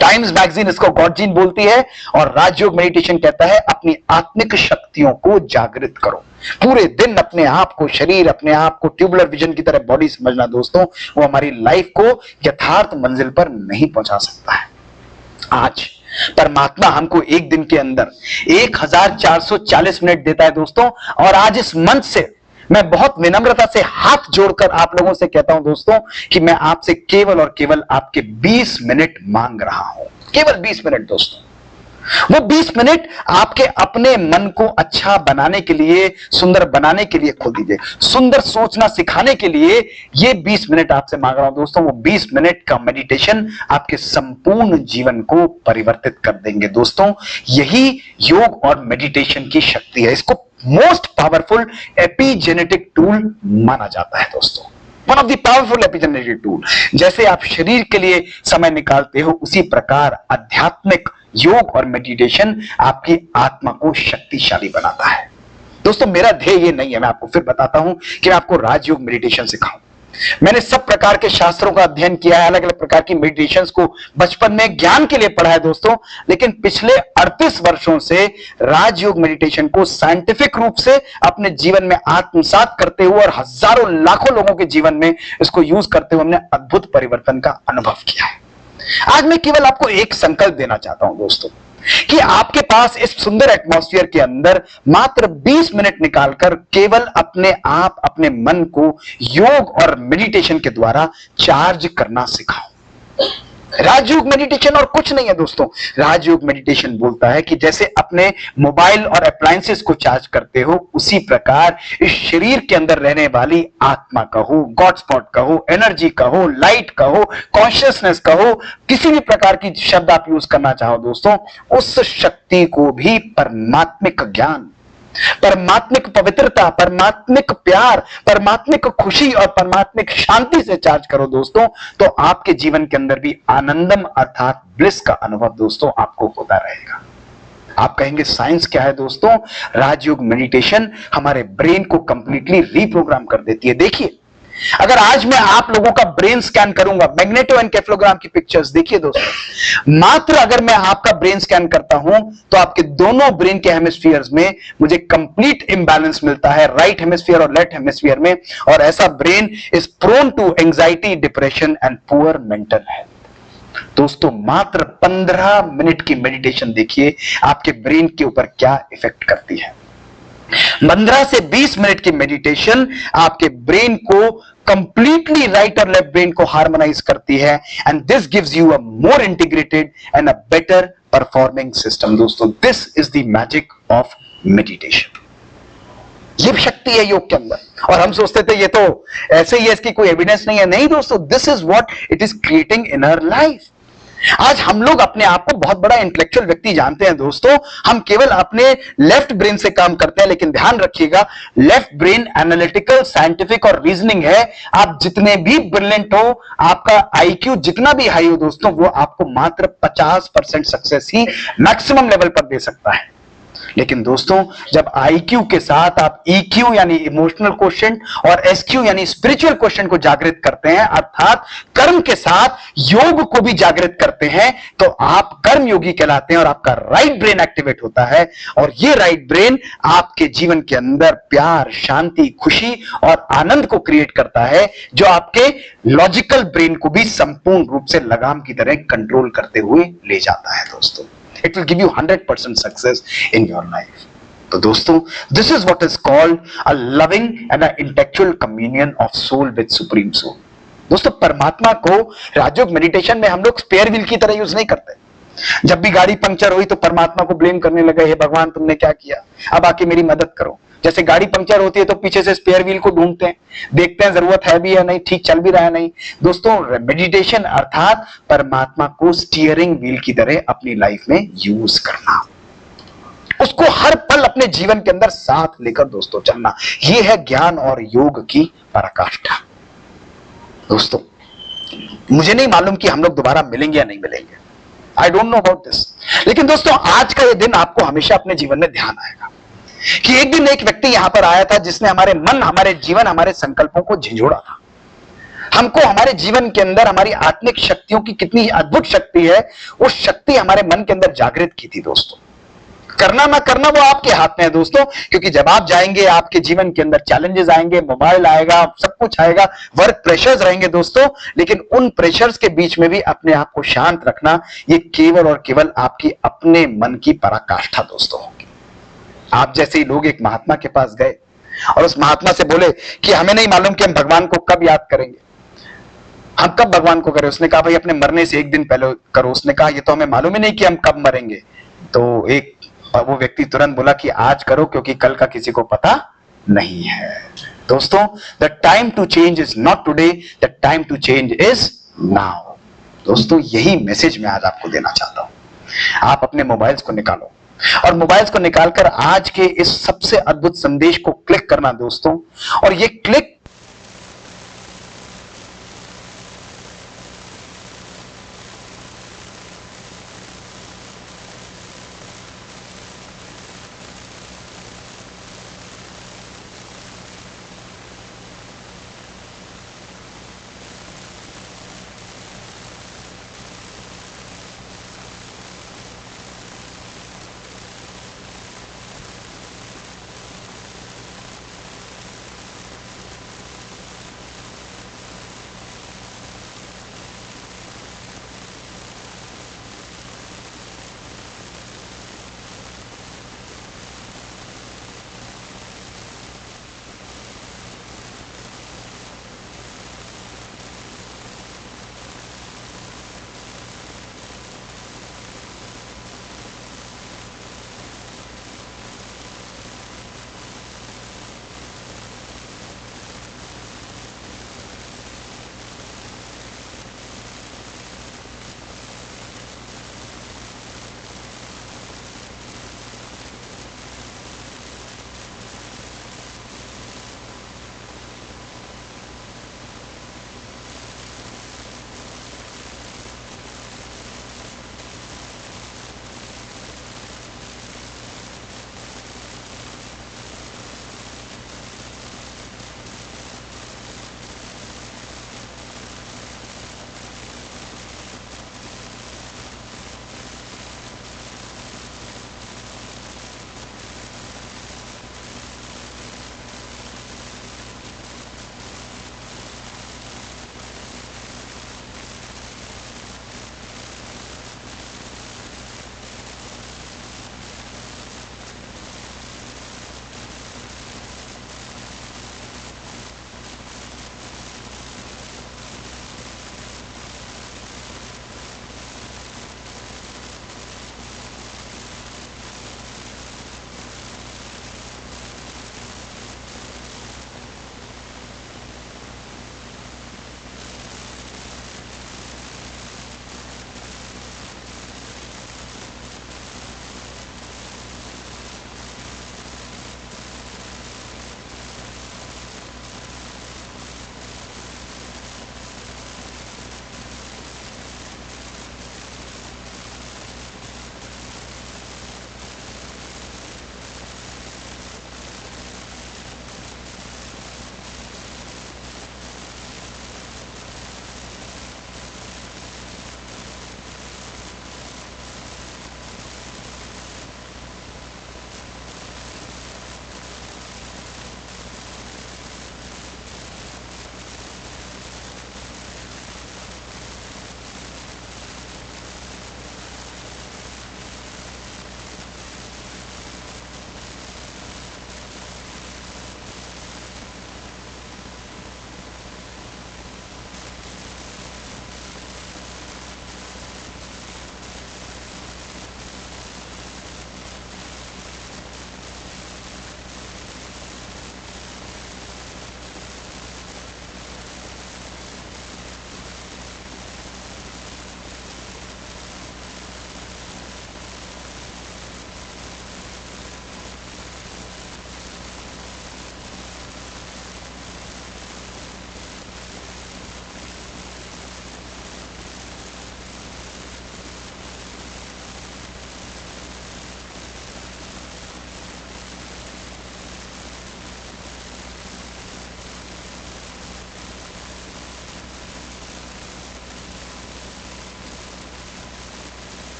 Times magazine इसको गॉड जीन बोलती है और राजयोग मेडिटेशन कहता है अपनी आत्मिक शक्तियों को जागृत करो। पूरे दिन अपने आप को, शरीर अपने आप को ट्यूबुलर विजन की तरह बॉडी समझना दोस्तों, वो हमारी लाइफ को यथार्थ मंजिल पर नहीं पहुंचा सकता है। आज परमात्मा हमको एक दिन के अंदर 1440 मिनट देता है दोस्तों, और आज इस मंच से मैं बहुत विनम्रता से हाथ जोड़कर आप लोगों से कहता हूं दोस्तों कि मैं आपसे केवल और केवल आपके 20 मिनट मांग रहा हूं, केवल 20 मिनट दोस्तों। वो 20 मिनट आपके अपने मन को अच्छा बनाने के लिए, सुंदर बनाने के लिए खो दीजिए, सुंदर सोचना सिखाने के लिए ये 20 मिनट आपसे मांग रहा हूं दोस्तों। वो 20 मिनट का मेडिटेशन आपके संपूर्ण जीवन को परिवर्तित कर देंगे दोस्तों। यही योग और मेडिटेशन की शक्ति है। इसको मोस्ट पावरफुल एपिजेनेटिक टूल माना जाता है दोस्तों, one of the powerful epigenetic tool. जैसे आप शरीर के लिए समय निकालते हो, उसी प्रकार आध्यात्मिक योग और मेडिटेशन आपकी आत्मा को शक्तिशाली बनाता है दोस्तों। मेरा ध्येय ये नहीं है, मैं आपको फिर बताता हूं कि मैं आपको राजयोग मेडिटेशन सिखाऊं। मैंने सब प्रकार के शास्त्रों का अध्ययन किया है, अलग अलग प्रकार की मेडिटेशंस को बचपन में ज्ञान के लिए पढ़ा है दोस्तों, लेकिन पिछले 38 वर्षों से राजयोग मेडिटेशन को साइंटिफिक रूप से अपने जीवन में आत्मसात करते हुए और हजारों लाखों लोगों के जीवन में इसको यूज करते हुए हमने अद्भुत परिवर्तन का अनुभव किया है। आज मैं केवल आपको एक संकल्प देना चाहता हूं दोस्तों कि आपके पास इस सुंदर एटमॉस्फेयर के अंदर मात्र 20 मिनट निकालकर केवल अपने आप अपने मन को योग और मेडिटेशन के द्वारा चार्ज करना सिखाओ। राजयोग मेडिटेशन और कुछ नहीं है दोस्तों। राजयोग मेडिटेशन बोलता है कि जैसे अपने मोबाइल और अप्लायंसेस को चार्ज करते हो, उसी प्रकार इस शरीर के अंदर रहने वाली आत्मा कहो, गॉड स्पॉट कहो, एनर्जी कहो, लाइट कहो, कॉन्शियसनेस कहो, किसी भी प्रकार की शब्द आप यूज करना चाहो दोस्तों, उस शक्ति को भी परमात्मिक ज्ञान, परमात्मिक पवित्रता, परमात्मिक प्यार, परमात्मिक खुशी और परमात्मिक शांति से चार्ज करो दोस्तों, तो आपके जीवन के अंदर भी आनंदम अर्थात ब्लिस का अनुभव दोस्तों आपको होता रहेगा। आप कहेंगे साइंस क्या है दोस्तों? राजयोग मेडिटेशन हमारे ब्रेन को कंप्लीटली रीप्रोग्राम कर देती है। देखिए, अगर आज मैं आप लोगों का ब्रेन स्कैन करूंगा, मैग्नेटोएन्केफेलोग्राम की पिक्चर्स देखिए दोस्तों, मात्र अगर मैं आपका ब्रेन स्कैन करता हूं तो आपके दोनों ब्रेन के हेमिस्फीयर्स में मुझे कंप्लीट इंबैलेंस मिलता है, राइट हेमिस्फीयर और लेफ्ट हेमिस्फीयर में, और ऐसा brain is prone to anxiety, depression and poor mental health. दोस्तों, मात्र 15 मिनट की मेडिटेशन देखिए आपके ब्रेन के ऊपर क्या इफेक्ट करती है। 15 से 20 मिनट की मेडिटेशन आपके ब्रेन को कंप्लीटली राइट और लेफ्ट ब्रेन को हार्मोनाइज करती है, and this gives you a more integrated and a better performing system. दोस्तों, this is the magic of meditation. ये शक्ति है योग के अंदर, और हम सोचते थे ये तो ऐसे ही है, इसकी कोई एविडेंस नहीं है। नहीं दोस्तों, this is what it is creating in our life. आज हम लोग अपने आप को बहुत बड़ा इंटेलेक्चुअल व्यक्ति जानते हैं दोस्तों, हम केवल अपने लेफ्ट ब्रेन से काम करते हैं, लेकिन ध्यान रखिएगा, लेफ्ट ब्रेन एनालिटिकल, साइंटिफिक और रीजनिंग है। आप जितने भी ब्रिलियंट हो, आपका आईक्यू जितना भी हाई हो दोस्तों, वो आपको मात्र 50% सक्सेस ही मैक्सिमम लेवल पर दे सकता है। लेकिन दोस्तों, जब आईक्यू के साथ आप ईक्यू यानी इमोशनल क्वेश्चन और एसक्यू यानी स्पिरिचुअल क्वेश्चन को जागृत करते हैं, अर्थात कर्म के साथ योग को भी जागृत करते हैं, तो आप कर्म योगी कहलाते हैं और आपका राइट ब्रेन एक्टिवेट होता है। और ये राइट ब्रेन आपके जीवन के अंदर प्यार, शांति, खुशी और आनंद को क्रिएट करता है, जो आपके लॉजिकल ब्रेन को भी संपूर्ण रूप से लगाम की तरह कंट्रोल करते हुए ले जाता है दोस्तों। It will give you 100% success in your life. तो दोस्तों, this is what is called a loving and an intellectual communion of soul with supreme soul. दोस्तों, परमात्मा को राजयोग मेडिटेशन में हम लोग स्पेयर व्हील की तरह यूज नहीं करते। जब भी गाड़ी पंक्चर हुई तो परमात्मा को ब्लेम करने लगे, हे भगवान तुमने क्या किया, अब आके मेरी मदद करो। जैसे गाड़ी पंक्चर होती है तो पीछे से स्पेयर व्हील को ढूंढते हैं, देखते हैं जरूरत है भी या नहीं, ठीक चल भी रहा है नहीं। दोस्तों, मेडिटेशन अर्थात परमात्मा को स्टीयरिंग व्हील की तरह अपनी लाइफ में यूज करना, उसको हर पल अपने जीवन के अंदर साथ लेकर दोस्तों चलना, यह है ज्ञान और योग की पराकाष्ठा। दोस्तों, मुझे नहीं मालूम कि हम लोग दोबारा मिलेंगे या नहीं मिलेंगे, I don't know about this, लेकिन दोस्तों आज का यह दिन आपको हमेशा अपने जीवन में ध्यान आएगा कि एक दिन एक व्यक्ति यहां पर आया था जिसने हमारे मन, हमारे जीवन, हमारे संकल्पों को झिझोड़ा था। हमको हमारे जीवन के अंदर हमारी आत्मिक शक्तियों की कितनी अद्भुत शक्ति है, उस शक्ति हमारे मन के अंदर जागृत की थी दोस्तों। करना ना करना वो आपके हाथ में है दोस्तों, क्योंकि जब आप जाएंगे आपके जीवन के अंदर चैलेंजेस आएंगे, मोबाइल आएगा, सब कुछ आएगा, वर्क प्रेशर्स रहेंगे दोस्तों, लेकिन उन प्रेशर्स के बीच में भी अपने आप को शांत रखना, ये केवल और केवल आपकी अपने मन की पराकाष्ठा दोस्तों होगी। आप जैसे ही लोग एक महात्मा के पास गए, और उस महात्मा से बोले कि हमें नहीं मालूम कि हम भगवान को कब याद करेंगे, हम कब भगवान को करें। उसने कहा भाई अपने मरने से एक दिन पहले करो। उसने कहा ये तो हमें मालूम ही नहीं कि हम कब मरेंगे। तो एक वो व्यक्ति तुरंत बोला कि आज करो, क्योंकि कल का किसी को पता नहीं है। दोस्तों, the time to change is not today, the time to change is now. दोस्तों, यही मैसेज मैं आज आपको देना चाहता हूं। आप अपने मोबाइल्स को निकालो और मोबाइल्स को निकालकर आज के इस सबसे अद्भुत संदेश को क्लिक करना दोस्तों, और ये क्लिक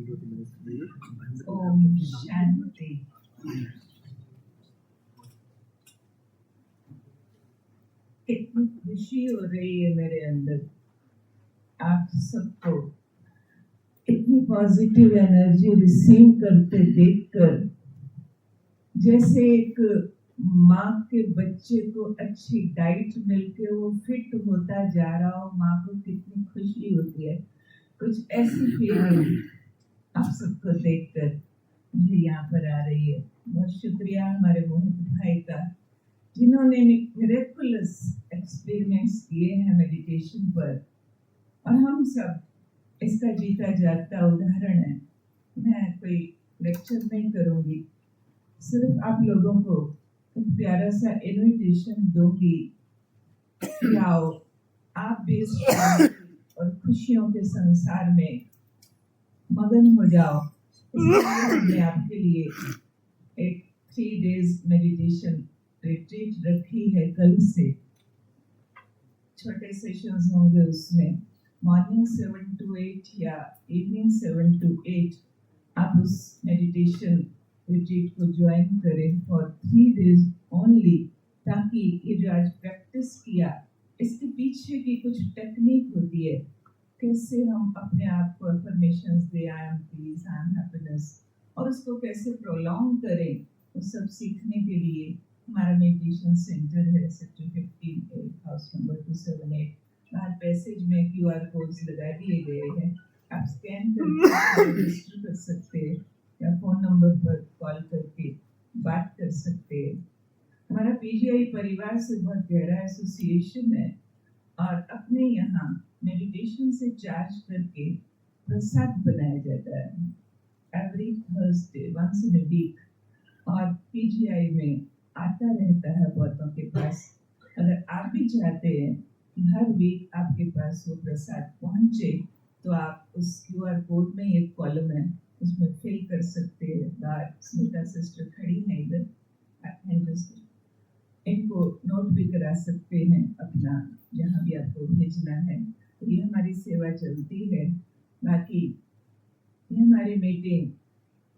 ओम शांति। कितनी खुशी हो रही है मेरे अंदर आप सबको इतनी पॉजिटिव एनर्जी रिसीव करते देखकर, जैसे एक माँ के बच्चे को अच्छी डाइट मिलके वो फिट होता जा रहा हो, माँ को कितनी खुशी होती है। कुछ ऐसी फीलिंग आप सबको देखकर मुझे यहाँ पर आ रही है। बहुत शुक्रिया हमारे मोहित भाई का, जिन्होंने मिरेकुलस एक्सपेरिमेंट्स किए हैं मेडिटेशन पर, और हम सब इसका जीता जागता उदाहरण है। मैं कोई लेक्चर नहीं करूंगी, सिर्फ आप लोगों को एक प्यारा सा इनविटेशन दूंगी कि आओ आप भी इस शांति और खुशियों के संसार में मगन हो जाओ। इसलिए हमने आपके लिए एक 3 days मेडिटेशन रिट्रीट रखी है। कल से छोटे सेशंस होंगे, उसमें मॉर्निंग 7 to 8 या इवनिंग 7 to 8 आप उस मेडिटेशन रिट्रीट को ज्वाइन करें फॉर 3 days ओनली, ताकि ये जो आज प्रैक्टिस किया इसके पीछे की कुछ टेक्निक होती है, कैसे हम अपने आप को अफर्मेशंस दे, I am peace, I am happiness, और उसको कैसे प्रोलॉन्ग करें, वो सब सीखने के लिए हमारा मेडिटेशन सेंटर है सेक्टर 15A, हाउस नंबर 278। बाहर पैसेज में QR कोड्स लगा दिए गए हैं, आप स्कैन करके रजिस्टर कर सकते हैं या फोन नंबर पर कॉल करके बात कर सकते हैं। हमारा PGI परिवार से बहुत गहरा एसोसिएशन है, और अपने यहाँ मेडिटेशन से चार्ज करके प्रसाद बनाया जाता है every Thursday, once in a week, और PGI में आता रहता है बहुतों के पास। अगर आप भी चाहते हैं कि हर वीक आपके पास वो प्रसाद पहुंचे, तो आप उस QR कोड में एक कॉलम है, उसमें फिल कर सकते हैं। स्मिता सिस्टर खड़ी है इधर, इनको नोट भी करा सकते हैं अपना, जहाँ भी आपको भेजना है। तो ये हमारी सेवा चलती है। बाकी ये हमारी मीटिंग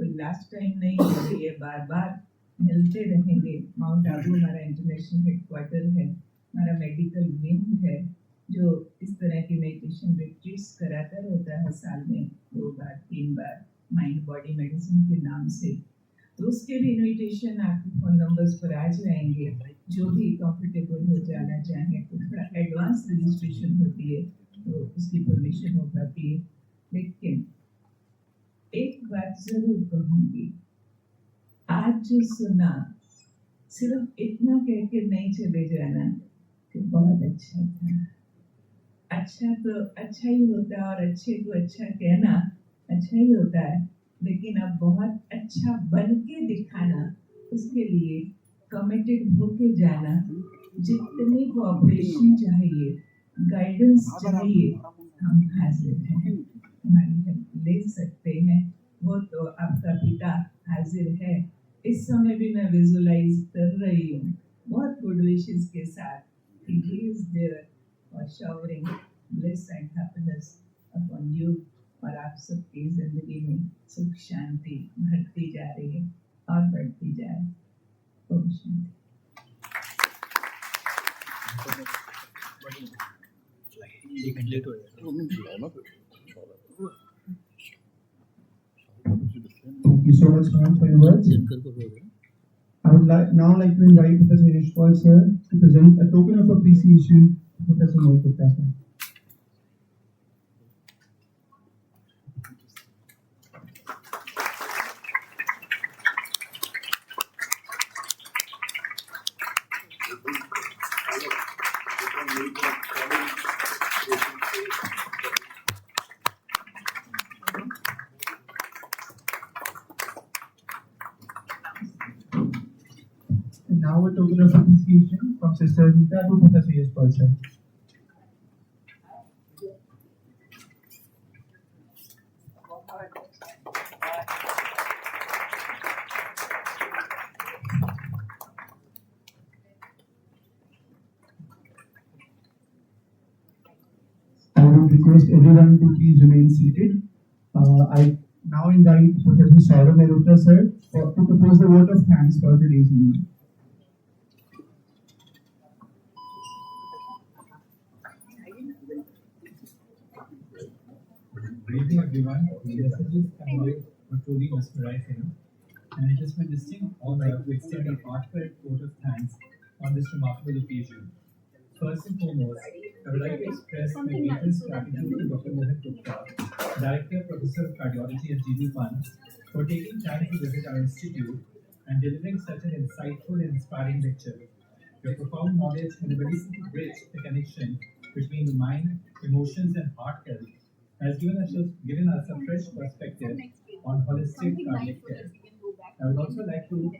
कोई लास्ट टाइम नहीं हो रही है, बार बार मिलते रहेंगे। माउंट आबू हमारा इंटरनेशनल हेडक्वार्टर है, हमारा मेडिकल विंग है, जो इस तरह की मेडिटेशन रिट्रीट्स कराता रहता है साल में 2 बार 3 बार, माइंड बॉडी मेडिसिन के नाम से। तो उसके भी इन्विटेशन आपके फोन नंबर्स पर आ जाएंगे। जो भी कंफर्टेबल हो जाना चाहे, तो थोड़ा एडवांस रजिस्ट्रेशन होती है, तो उसकी परमिशन हो पाती है। लेकिन एक बात जरूर कहूँगी, आज जो सुना सिर्फ इतना कह के नहीं चले जाना कि बहुत अच्छा था। अच्छा तो अच्छा ही होता है, और अच्छे को अच्छा कहना अच्छा ही होता है, लेकिन अब बहुत अच्छा बन के दिखाना, उसके लिए कमिटेड होके जाना, जितनी कोऑपरेशन चाहिए, गाइडेंस चाहिए, हम हाजिर हैं। हमारी हेल्प ले सकते हैं, वो तो आपका पिता हाजिर है। इस समय भी मैं विजुलाइज कर रही हूँ बहुत गुड विशेस के साथ, he is there for showering bliss and happiness upon you, और आप सबकी जिंदगी में सुख शांति बढ़ती जा रही है और बढ़ती जाए। Om Shanti. Thank you so much, ma'am, for your words. I would now like to invite Professor Yashpal sir to present a token of appreciation to Professor Mohit Gupta sir. And now a token of appreciation from Sister Rita to Professor Yashpal sir. I would request everyone to please remain seated. I now Professor Saurabh Mehrotra sir to propose the vote of thanks for today's meeting. Good evening, everyone. The messages conveyed were truly mesmerizing, and it is my distinct honor to extend a heartfelt vote of thanks on this remarkable occasion. First and foremost, I would like to express my deepest gratitude to Dr. Mohit Gupta, Director, Professor of Cardiology at GV1, for taking time to visit our institute and delivering such an insightful and inspiring lecture. Your profound knowledge and ability to bridge the connection between the mind, emotions, and heart health has given us a fresh perspective on holistic cardiac care. I would also like to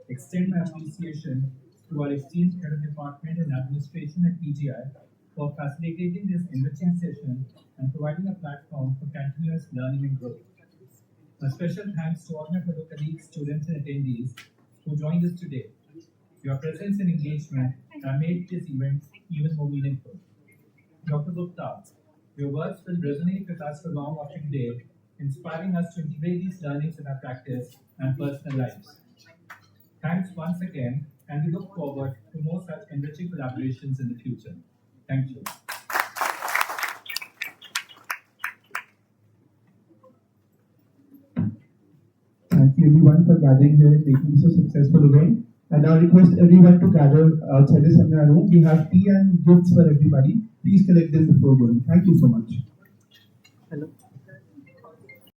extend my appreciation to our esteemed head of department and administration at PGI for facilitating this enriching session and providing a platform for continuous learning and growth. A special thanks to all my fellow colleagues, students, and attendees who joined us today. Your presence and engagement have made this event even more meaningful. Dr. Gupta, your words will resonate with us for long after today, inspiring us to integrate these learnings in our practice and personal lives. Thanks once again, and we look forward to more such enriching collaborations in the future. Thank you. Thank you everyone for gathering here and making this a successful event. I now request everyone to gather outside the seminar room. We have tea and gifts for everybody. Please collect them before going. Thank you so much. Hello.